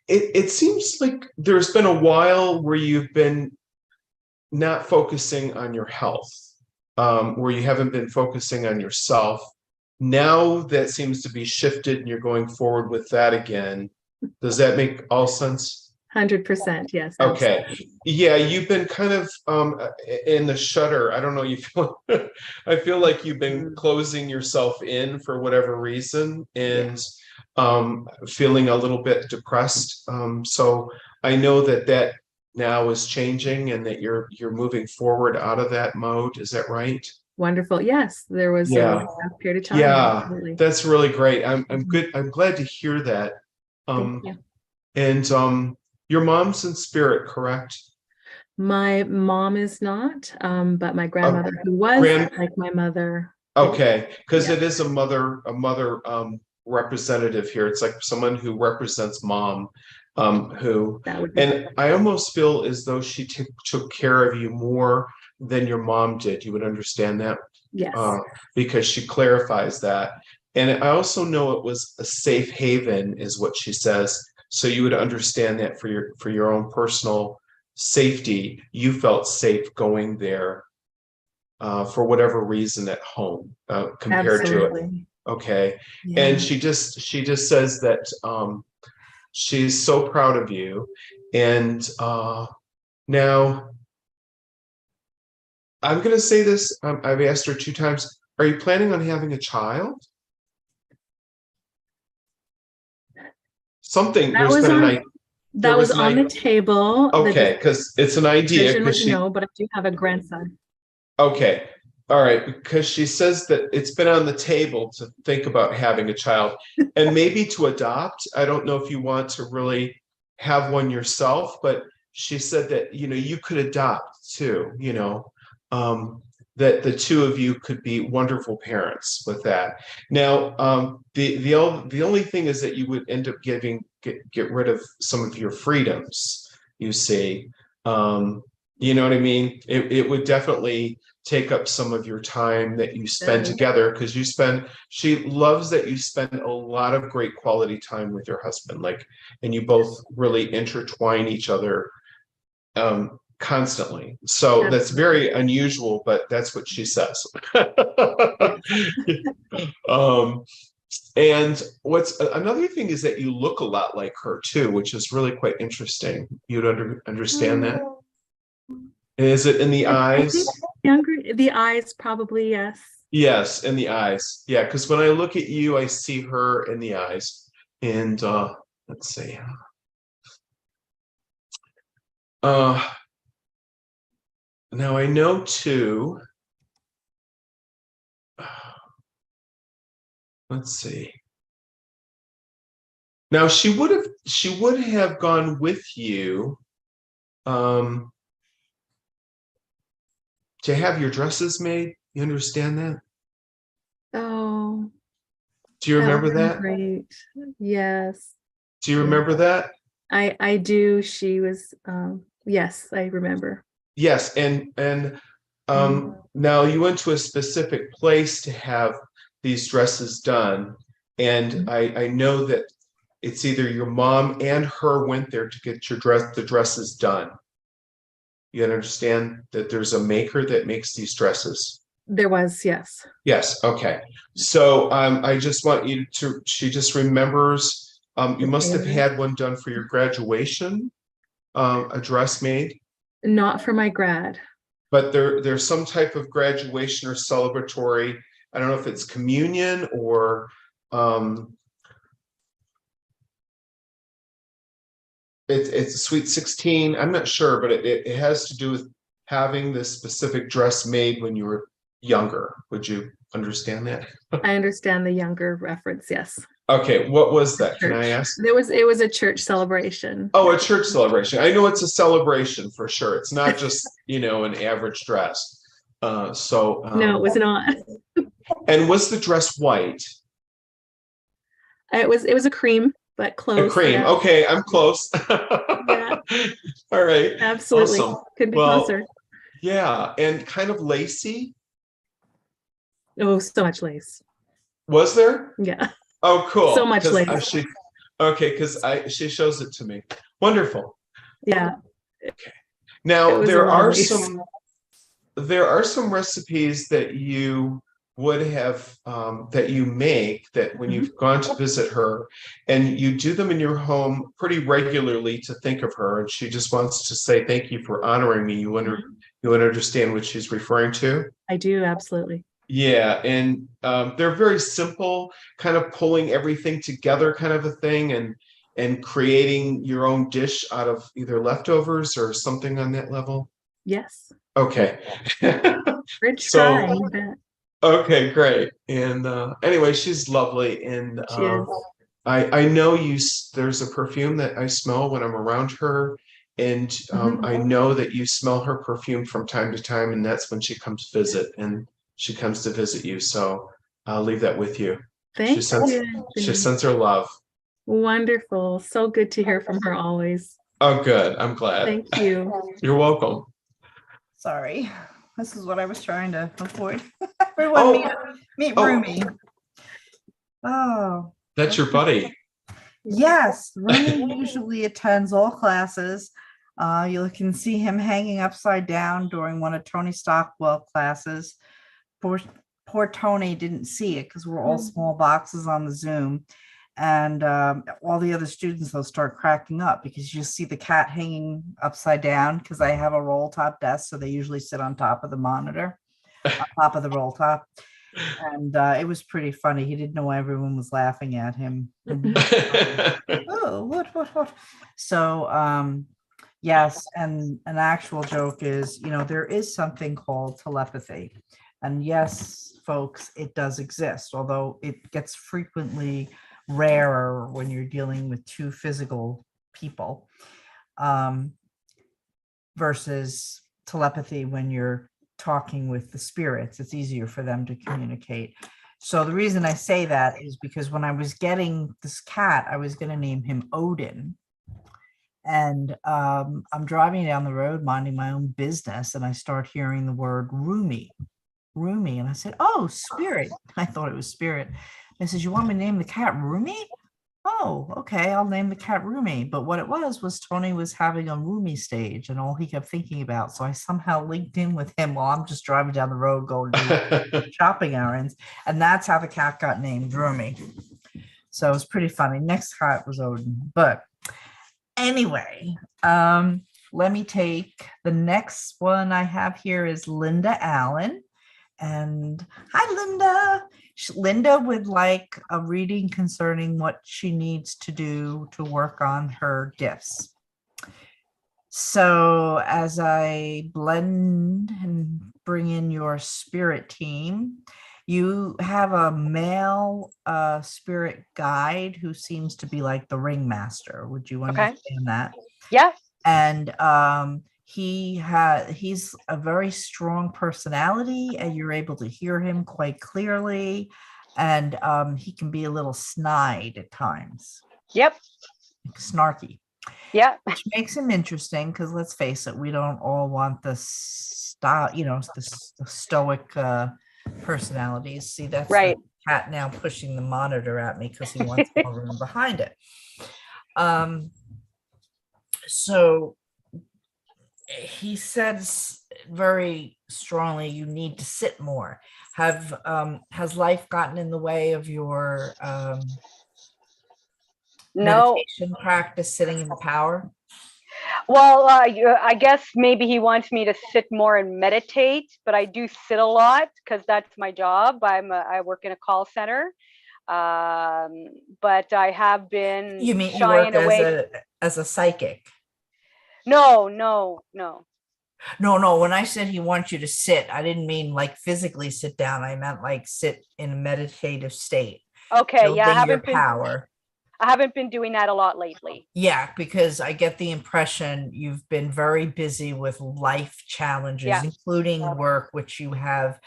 It seems like there's been a while where you've been not focusing on your health, where you haven't been focusing on yourself. Now that seems to be shifted and you're going forward with that again. Does that make all sense? 100%, yes. Okay. Absolutely. Yeah, you've been kind of in the shutter. I don't know, you feel I feel like you've been closing yourself in for whatever reason and feeling a little bit depressed. So I know that now is changing and that you're moving forward out of that mode. Is that right? Wonderful. Yes, there was a rough period of time. Yeah, absolutely. that's really great. I'm good. I'm glad to hear that. Thank you. And your mom's in spirit, correct? My mom is not, but my grandmother, who was like my mother. Okay, because it is a mother representative here. It's like someone who represents mom, and I almost feel as though she took care of you more than your mom did. You would understand that? Yes. Because she clarifies that. And I also know it was a safe haven is what she says. So you would understand that for your own personal safety, you felt safe going there for whatever reason at home compared to it. Okay. Yeah. And she just says that she's so proud of you. And now I'm going to say this. I've asked her 2 times. Are you planning on having a child? something. That There's was been an on, idea. that was on the table. The Okay, because it's an idea. decision Because was no, but I do have a grandson. Okay. All right. Because she says that it's been on the table to think about having a child and maybe to adopt. I don't know if you want to really have one yourself, but she said that, you could adopt too, that the two of you could be wonderful parents with that. Now, the only thing is that you would end up get rid of some of your freedoms, you see. You know what I mean? It would definitely take up some of your time that you spend together, because she loves that you spend a lot of great quality time with your husband, and you both really intertwine each other constantly. So that's very unusual, but that's what she says. And what's another thing is that you look a lot like her too, which is really quite interesting. You'd understand that? Is it in the eyes? Younger, the eyes probably, yes. Yes, in the eyes. Yeah, because when I look at you, I see her in the eyes. And let's see. Now I know too. Let's see. Now she would have gone with you to have your dresses made. You understand that? Oh. Do you remember that? Great. Yes. Do you remember that? I do. She was yes, I remember. Yes, and now you went to a specific place to have these dresses done, and I know that it's either your mom and her went there to get the dresses done. You understand that there's a maker that makes these dresses? There was, yes. Yes, okay. So I just want you to, she just remembers, you must have had one done for your graduation, a dress made. Not for my grad. But there's some type of graduation or celebratory, I don't know if it's communion or it's a sweet 16. I'm not sure, but it has to do with having this specific dress made when you were younger. Would you understand that? I understand the younger reference, yes. Okay, what was that? Church. Can I ask? It was a church celebration. Oh, a church celebration. I know it's a celebration for sure. It's not just, an average dress. No, it was not. And was the dress white? It was a cream, but close. A cream. Yeah. Okay, I'm close. Yeah. All right. Absolutely. Awesome. Could be Well, closer. Yeah, and kind of lacy. Oh, so much lace. Was there? Yeah. Oh, cool. So much lace. Because she shows it to me. Wonderful. Yeah. Okay. Now there are some recipes that you would have that you make that when you've gone to visit her, and you do them in your home pretty regularly to think of her, and she just wants to say thank you for honoring me. You would understand what she's referring to? I do, absolutely. Yeah, and they're very simple, kind of pulling everything together kind of a thing, and creating your own dish out of either leftovers or something on that level. Yes. Okay. We're So- trying, but Okay, great. And anyway, she's lovely, and she is. I know there's a perfume that I smell when I'm around her, and I know that you smell her perfume from time to time, and that's when she comes to visit, and she comes to visit you. So I'll leave that with you. Thank She you. sends her love. Wonderful. So good to hear from her always. Oh, good. I'm glad. Thank you. You're welcome. Sorry, this is what I was trying to avoid. Everyone meet Rumi. Oh, That's your buddy. yes, Rumi usually attends all classes. You can see him hanging upside down during one of Tony Stockwell classes. Poor Tony didn't see it because we're all small boxes on the Zoom. And all the other students, they'll start cracking up because you see the cat hanging upside down because I have a roll top desk. So they usually sit on top of the monitor, on top of the roll top. And it was pretty funny. He didn't know everyone was laughing at him. Oh, what? So, yes, and an actual joke is, there is something called telepathy. And yes, folks, it does exist, although it gets frequently rarer when you're dealing with two physical people, versus telepathy when you're talking with the spirits. It's easier for them to communicate. So the reason I say that is because when I was getting this cat, I was going to name him Odin. And I'm driving down the road, minding my own business, and I start hearing the word Rumi. And I said, oh, spirit. I thought it was spirit. I said, you want me to name the cat Rumi? Oh, okay, I'll name the cat Rumi. But what it was Tony was having a Rumi stage, and all he kept thinking about. So I somehow linked in with him while I'm just driving down the road going to do shopping errands. And that's how the cat got named Rumi. So it was pretty funny. Next cat was Odin. But anyway, let me take the next one I have here is Linda Allen. And hi, Linda. Linda would like a reading concerning what she needs to do to work on her gifts. So as I blend and bring in your spirit team, you have a male spirit guide who seems to be like the ringmaster. Would you understand that? Yeah. And he's a very strong personality, and you're able to hear him quite clearly. And he can be a little snide at times. Yep. Snarky. Yeah. Which makes him interesting because let's face it, we don't all want the style, the stoic personalities. See, that's right. The cat now pushing the monitor at me because he wants more room behind it. So he says very strongly, you need to sit more. Has life gotten in the way of your No. meditation practice, sitting in the power? Well, I guess maybe he wants me to sit more and meditate, but I do sit a lot because that's my job. I work in a call center, but I have been You mean you shying work away. as a psychic? No. No. When I said he wants you to sit, I didn't mean like physically sit down. I meant like sit in a meditative state. Okay, yeah, I haven't been doing that a lot lately. Yeah, because I get the impression you've been very busy with life challenges, including work, which you have.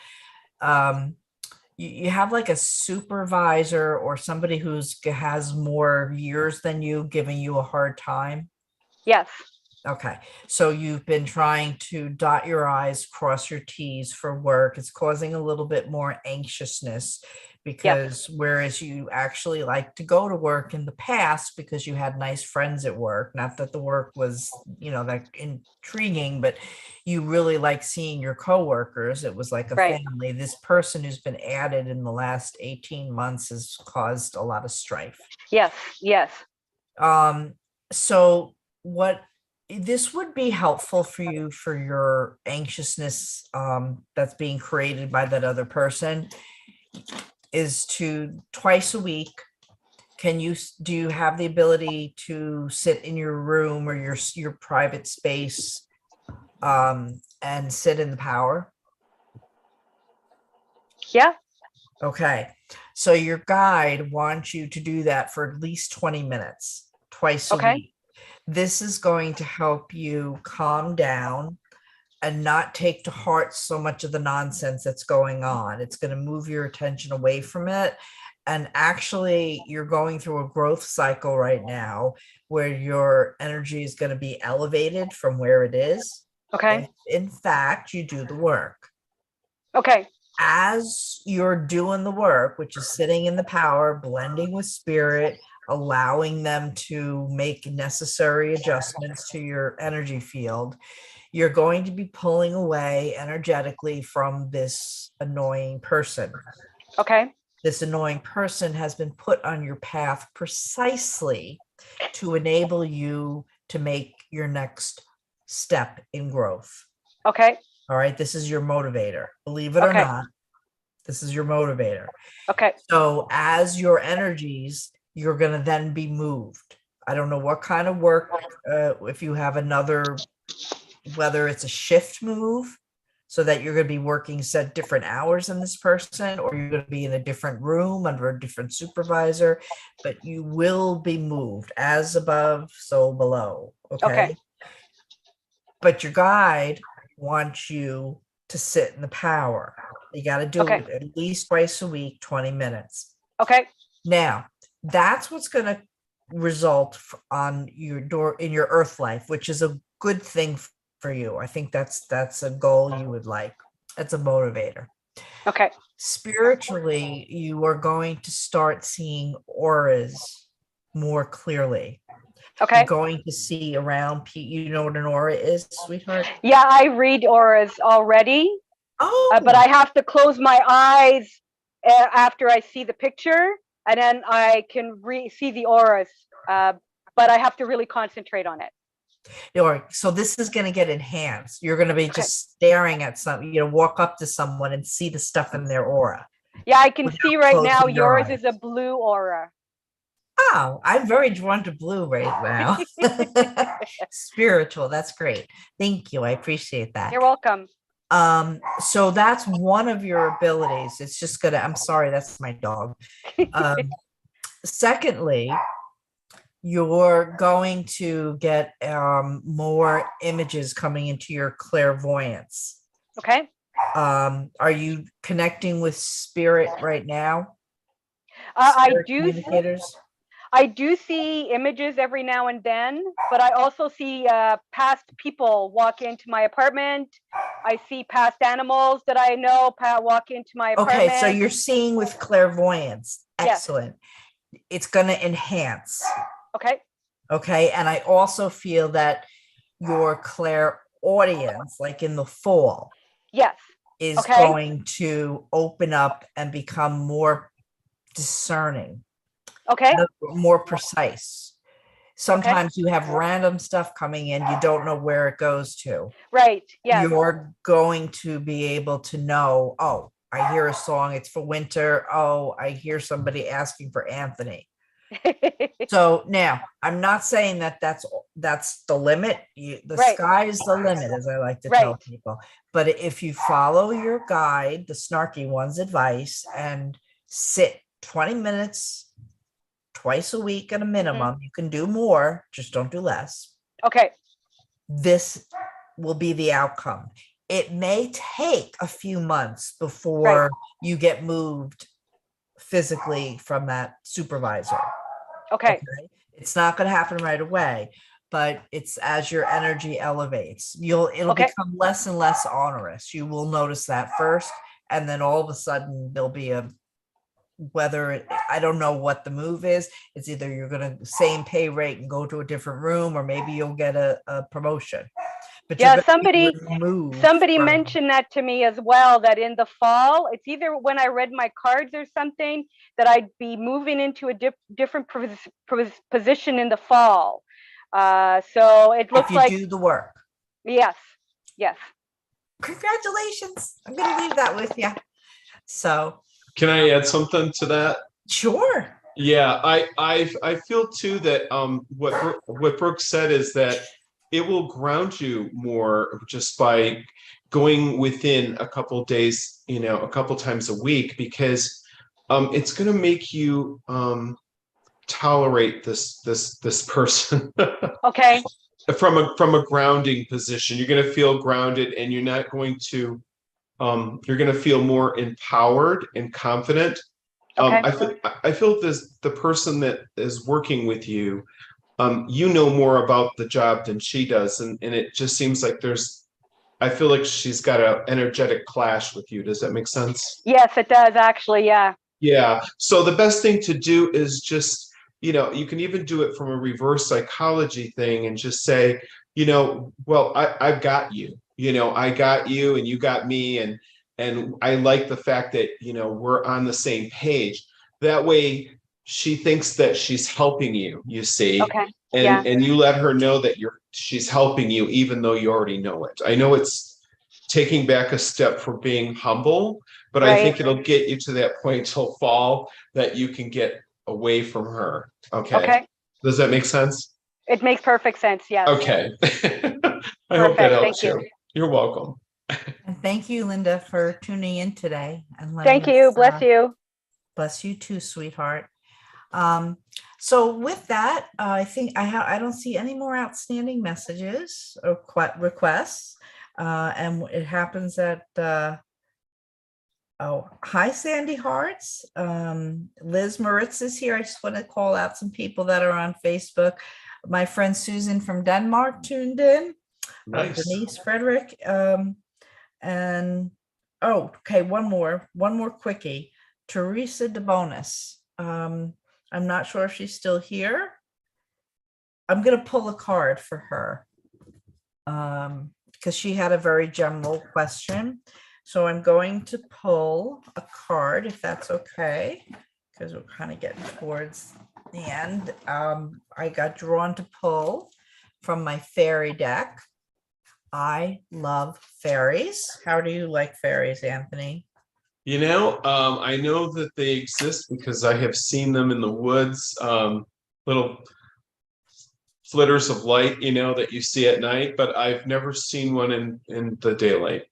You have like a supervisor or somebody has more years than you, giving you a hard time. Yes. Okay, so you've been trying to dot your I's, cross your T's for work. It's causing a little bit more anxiousness because whereas you actually like to go to work in the past because you had nice friends at work, not that the work was, that intriguing, but you really like seeing your coworkers. It was like a family. This person who's been added in the last 18 months has caused a lot of strife. Yes. So this would be helpful for you for your anxiousness that's being created by that other person is to twice a week. Do you have the ability to sit in your room or your private space and sit in the power? Yeah. Okay. So your guide wants you to do that for at least 20 minutes twice a week. This is going to help you calm down and not take to heart so much of the nonsense that's going on. It's going to move your attention away from it. And actually, you're going through a growth cycle right now where your energy is going to be elevated from where it is. Okay. In fact, you do the work. Okay. As you're doing the work, which is sitting in the power, blending with spirit, allowing them to make necessary adjustments to your energy field, you're going to be pulling away energetically from this annoying person. Okay. This annoying person has been put on your path precisely to enable you to make your next step in growth. Okay. All right. This is your motivator. Believe it or not, This is your motivator. Okay. So as your energies, you're going to then be moved. I don't know what kind of work, if you have another, whether it's a shift move, so that you're going to be working set different hours than this person, or you're going to be in a different room under a different supervisor, but you will be moved as above, so below. Okay. But your guide wants you to sit in the power. You got to do Okay. it at least twice a week, 20 minutes. Okay. Now, that's what's going to result on your door in your earth life, which is a good thing for you. I think that's a goal you would like. That's a motivator. Okay. Spiritually, you are going to start seeing auras more clearly. Okay. You're going to see around, you know what an aura is, sweetheart? Yeah, I read auras already, Oh, but I have to close my eyes after I see the picture, and then I can see the auras. But I have to really concentrate on it. so this is going to get enhanced. You're going to be just staring at something, walk up to someone and see the stuff in their aura. Yeah, I can Without see right now closing your yours eyes. is a blue aura. Oh, I'm very drawn to blue right now. Spiritual, that's great. Thank you. I appreciate that. You're welcome. So that's one of your abilities. It's just I'm sorry, that's my dog. Secondly, you're going to get more images coming into your clairvoyance. Okay. Are you connecting with spirit right now? I Spirit do. communicators? I do see images every now and then, but I also see past people walk into my apartment. I see past animals that I know walk into my apartment. Okay, so you're seeing with clairvoyance. Yes. Excellent. It's going to enhance. Okay. Okay, and I also feel that your clairaudience, like in the fall, Yes. is Okay. going to open up and become more discerning. Okay. More precise. Sometimes you have random stuff coming in, you don't know where it goes to. Right. Yes. You're going to be able to know, oh, I hear a song, it's for winter. Oh, I hear somebody asking for Anthony. So now, I'm not saying that that's the limit. The Right. sky is the limit, as I like to Right. tell people. But if you follow your guide, the snarky one's advice, and sit 20 minutes twice a week at a minimum, you can do more, just don't do less. Okay. This will be the outcome. It may take a few months before Right. you get moved physically from that supervisor. Okay. It's not going to happen right away, but it's as your energy elevates, it'll Okay. become less and less onerous. You will notice that first, and then all of a sudden there'll be I don't know what the move is. It's either you're going to same pay rate and go to a different room, or maybe you'll get a promotion. But Yeah, you're gonna be removed somebody from- mentioned that to me as well, that in the fall, it's either when I read my cards or something, that I'd be moving into a different position in the fall. So it looks if you like, do the work. yes, yes. Congratulations. I'm going to leave that with you. So Can I add something to that? sure. Yeah, I feel too that what Brooke said is that it will ground you more just by going within a couple days, a couple times a week, because it's going to make you tolerate this person. Okay. from a grounding position. You're going to feel grounded, and you're not going to you're going to feel more empowered and confident. Okay. I feel the person that is working with you, you know more about the job than she does, and it just seems like I feel like she's got an energetic clash with you. Does that make sense? Yes, it does actually. Yeah. Yeah. So the best thing to do is just, you can even do it from a reverse psychology thing and just say, well, I've got you. I got you and you got me, and I like the fact that we're on the same page. That way she thinks that she's helping you, you see. Okay. And you let her know that she's helping you, even though you already know it. I know it's taking back a step for being humble, but I think Right. it'll get you to that point till fall that you can get away from her. Okay. Okay. Does that make sense? It makes perfect sense. Yes. Okay. I hope that Perfect. helps Thank you. you. You're welcome. And thank you, Linda, for tuning in today and letting Thank you. us, Bless you. bless you too, sweetheart. So with that, I think I don't see any more outstanding messages or requests. And it happens that, oh, hi, Sandy Hearts. Liz Moritz is here. I just want to call out some people that are on Facebook. My friend Susan from Denmark tuned in. Nice. Denise Frederick. And oh, okay, one more quickie. Teresa DeBonis. I'm not sure if she's still here. I'm going to pull a card for her because she had a very general question. So I'm going to pull a card, if that's okay, because we're kind of getting towards the end. I got drawn to pull from my fairy deck. I love fairies. How do you like fairies, Anthony? You know, I know that they exist because I have seen them in the woods, little flitters of light, you know, that you see at night, but I've never seen one in the daylight.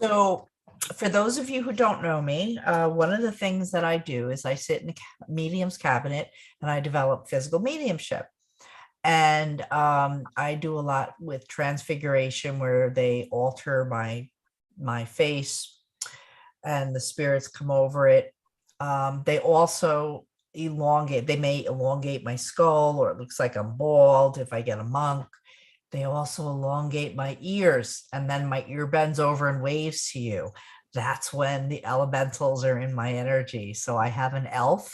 So for those of you who don't know me, one of the things that I do is I sit in a medium's cabinet and I develop physical mediumship. And I do a lot with transfiguration where they alter my face and the spirits come over it. They also they may elongate my skull, or it looks like I'm bald if I get a monk. They also elongate my ears, and then my ear bends over and waves to you. That's when the elementals are in my energy. So I have an elf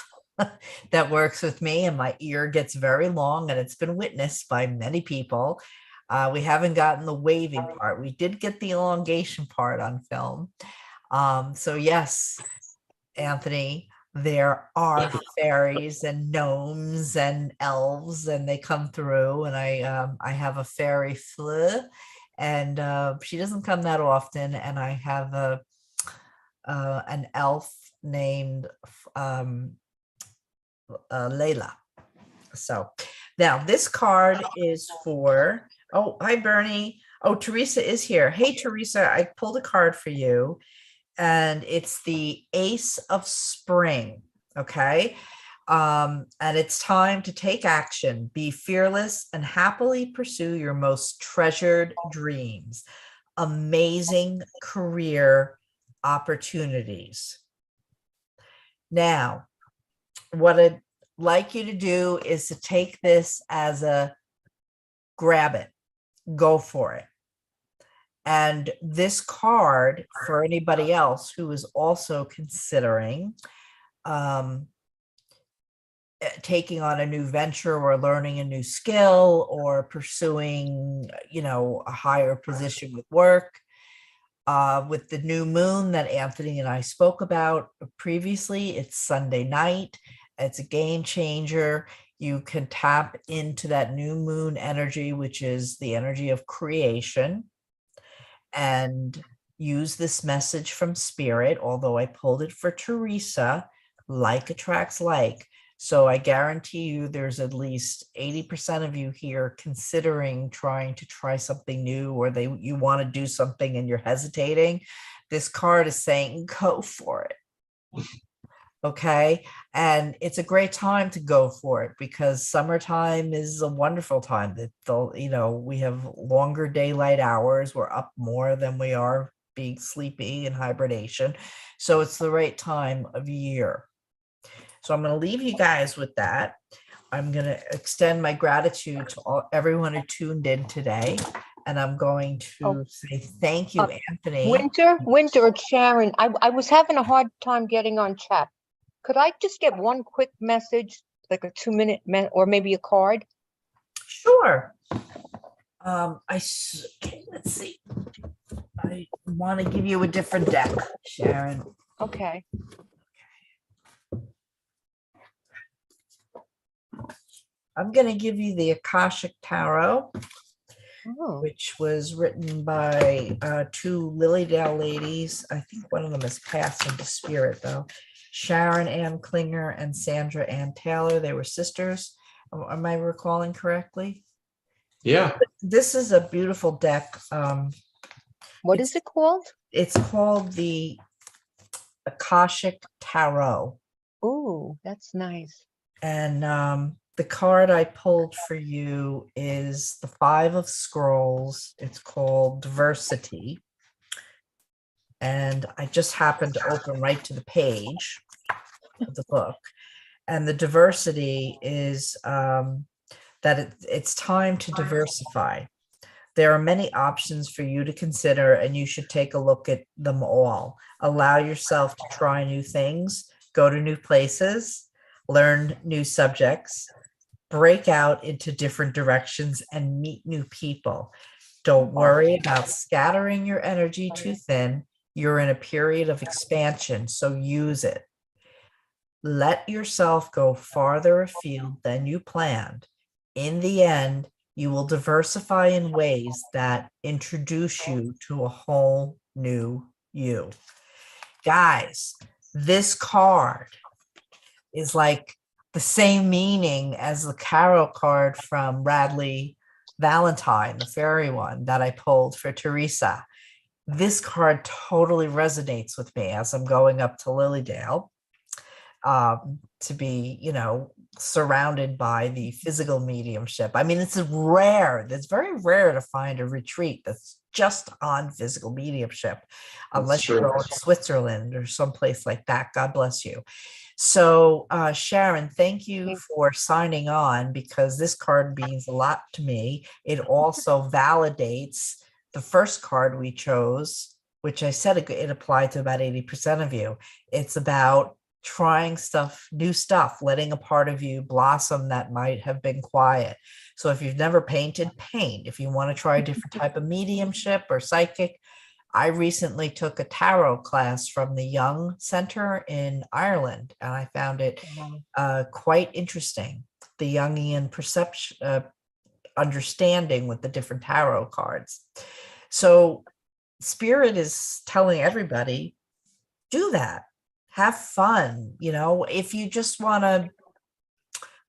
that works with me, and my ear gets very long, and it's been witnessed by many people. We haven't gotten the waving part. We did get the elongation part on film. So yes, Anthony, there are fairies and gnomes and elves, and they come through. And I have a fairy Fleur, and she doesn't come that often. And I have an elf named Layla. So now this card is for, oh, hi, Bernie. Oh, Teresa is here. Hey, Teresa, I pulled a card for you, and it's the Ace of Spring. Okay. And it's time to take action, be fearless, and happily pursue your most treasured dreams. Amazing career opportunities. Now, what I'd like you to do is to take this as a grab it, go for it. And this card, for anybody else who is also considering taking on a new venture or learning a new skill or pursuing, you know, a higher position with work, with the new moon that Anthony and I spoke about previously, it's Sunday night. It's a game changer. You can tap into that new moon energy, which is the energy of creation, and use this message from spirit, although I pulled it for Teresa, like attracts like. So I guarantee you there's at least 80% of you here considering trying to try something new, or you want to do something and you're hesitating. This card is saying, go for it. Okay. And it's a great time to go for it because summertime is a wonderful time that you know, we have longer daylight hours. We're up more than we are being sleepy in hibernation. So it's the right time of year. So I'm going to leave you guys with that. I'm going to extend my gratitude to everyone who tuned in today. And I'm going to say thank you, Anthony. Winter, it's Sharon. I was having a hard time getting on chat. Could I just get one quick message, like a 2-minute or maybe a card? Sure. Let's see. I want to give you a different deck, Sharon. Okay. I'm going to give you the Akashic Tarot. Oh, which was written by two Lilydale ladies. I think one of them has passed into spirit, though. Sharon Ann Klinger and Sandra Ann Taylor. They were sisters. Am I recalling correctly? Yeah. This is a beautiful deck. what is it called? It's called the Akashic Tarot. Oh, that's nice. And the card I pulled for you is the Five of Scrolls. It's called Diversity. And I just happened to open right to the page of the book. And the diversity is that it's time to diversify. There are many options for you to consider, and you should take a look at them all. Allow yourself to try new things, go to new places, learn new subjects, break out into different directions, and meet new people. Don't worry about scattering your energy too thin. You're in a period of expansion, so use it. Let yourself go farther afield than you planned. In the end, you will diversify in ways that introduce you to a whole new you. Guys, this card is like the same meaning as the tarot card from Radley Valentine, the fairy one that I pulled for Teresa. This card totally resonates with me as I'm going up to Lilydale to be, surrounded by the physical mediumship. I mean, it's very rare to find a retreat that's just on physical mediumship, unless you go to Switzerland or someplace like that. God bless you. So Sharon, thank you for signing on, because this card means a lot to me. It also validates the first card we chose, which I said it applied to about 80% of you. It's about trying new stuff, letting a part of you blossom that might have been quiet. So if you've never painted, paint. If you want to try a different type of mediumship or psychic, I recently took a tarot class from the Young Center in Ireland, and I found it quite interesting. The Jungian perception, understanding with the different tarot cards. So Spirit is telling everybody, do that. Have fun. If you just want to,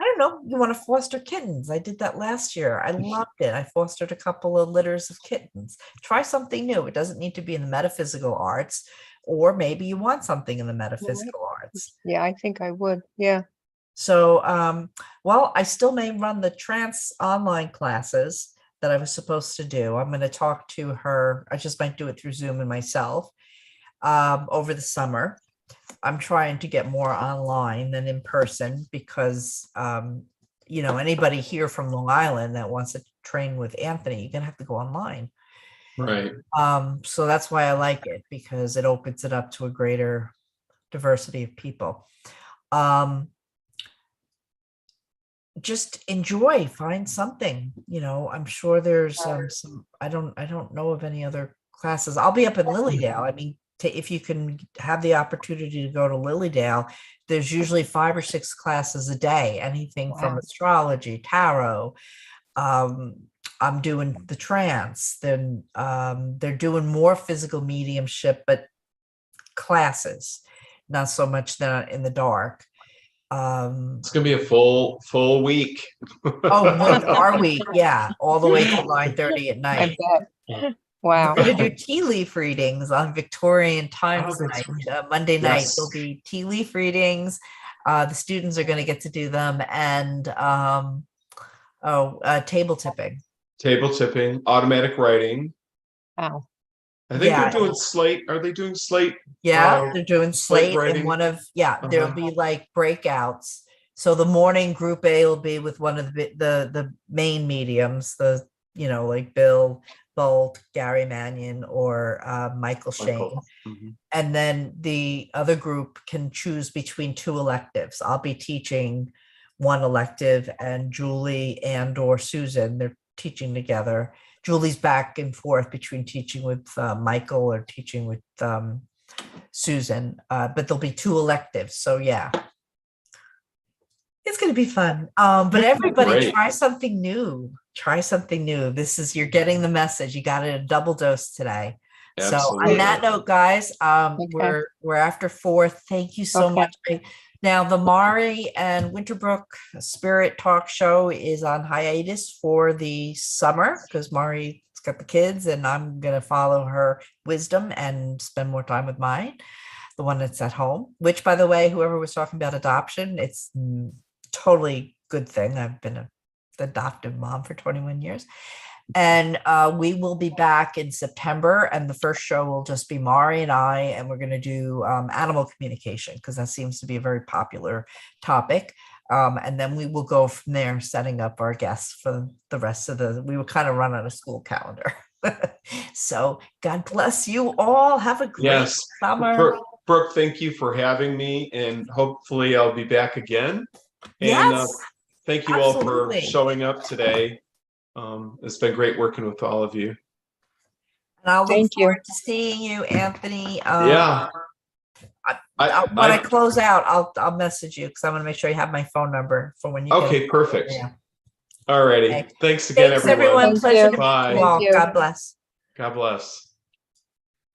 I don't know, you want to foster kittens. I did that last year. I loved it. I fostered a couple of litters of kittens. Try something new. It doesn't need to be in the metaphysical arts, or maybe you want something in the metaphysical arts. Yeah, I think I would. Yeah. So, I still may run the trance online classes that I was supposed to do. I'm going to talk to her. I just might do it through Zoom and myself over the summer. I'm trying to get more online than in person because, anybody here from Long Island that wants to train with Anthony, you're going to have to go online. Right. So that's why I like it, because it opens it up to a greater diversity of people. Just enjoy, find something, I'm sure there's some, I don't know of any other classes. I'll be up in Lilydale. I mean, if you can have the opportunity to go to Lilydale, there's usually 5 or 6 classes a day, anything from astrology, tarot. I'm doing the trance. Then they're doing more physical mediumship, but classes, not so much in the dark. It's gonna be a full week. Our week, yeah, all the way till 9:30 at night. I bet. Wow. We're gonna do tea leaf readings on Victorian times night. Monday night Yes. there'll be tea leaf readings. The students are going to get to do them, and table tipping. Table tipping, automatic writing. Wow. I think Yeah. they're doing slate. Are they doing slate? Yeah, they're doing slate, writing. and there'll be like breakouts. So the morning group A will be with one of the main mediums, like Bill Bolt, Gary Mannion, or Michael Shane. Mhm. And then the other group can choose between 2 electives. I'll be teaching one elective, and Julie and or Susan, they're teaching together. Julie's back and forth between teaching with Michael or teaching with Susan, but there'll be 2 electives. So yeah, it's going to be fun. But everybody Great. try something new. try something new. You're getting the message. You got it a double dose today. So Absolutely. on that note, guys, Okay. we're after 4. Thank you so Okay. much. Now the Mari and Winterbrook Spirit Talk Show is on hiatus for the summer because Mari's got the kids and I'm gonna follow her wisdom and spend more time with mine, the one that's at home. Which, by the way, whoever was talking about adoption, it's totally good thing. I've been an adoptive mom for 21 years. And we will be back in September, and the first show will just be Mari and I, and we're going to do animal communication because that seems to be a very popular topic. And then we will go from there, setting up our guests for the rest of we will kind of run on a school calendar. So God bless you all. Have a great summer. Brooke, thank you for having me, and hopefully I'll be back again. And Yes, thank you all for absolutely. showing up today. It's been great working with all of you. And I'll look Thank you. forward to seeing you, Anthony. Yeah. When I close out, I'll message you because I want to make sure you have my phone number for when you get Okay, it. perfect. Yeah. All righty. Okay. Thanks again, Thanks, everyone. everyone. Thank Pleasure you. to meet Bye. you all. Thank you. God bless. God bless.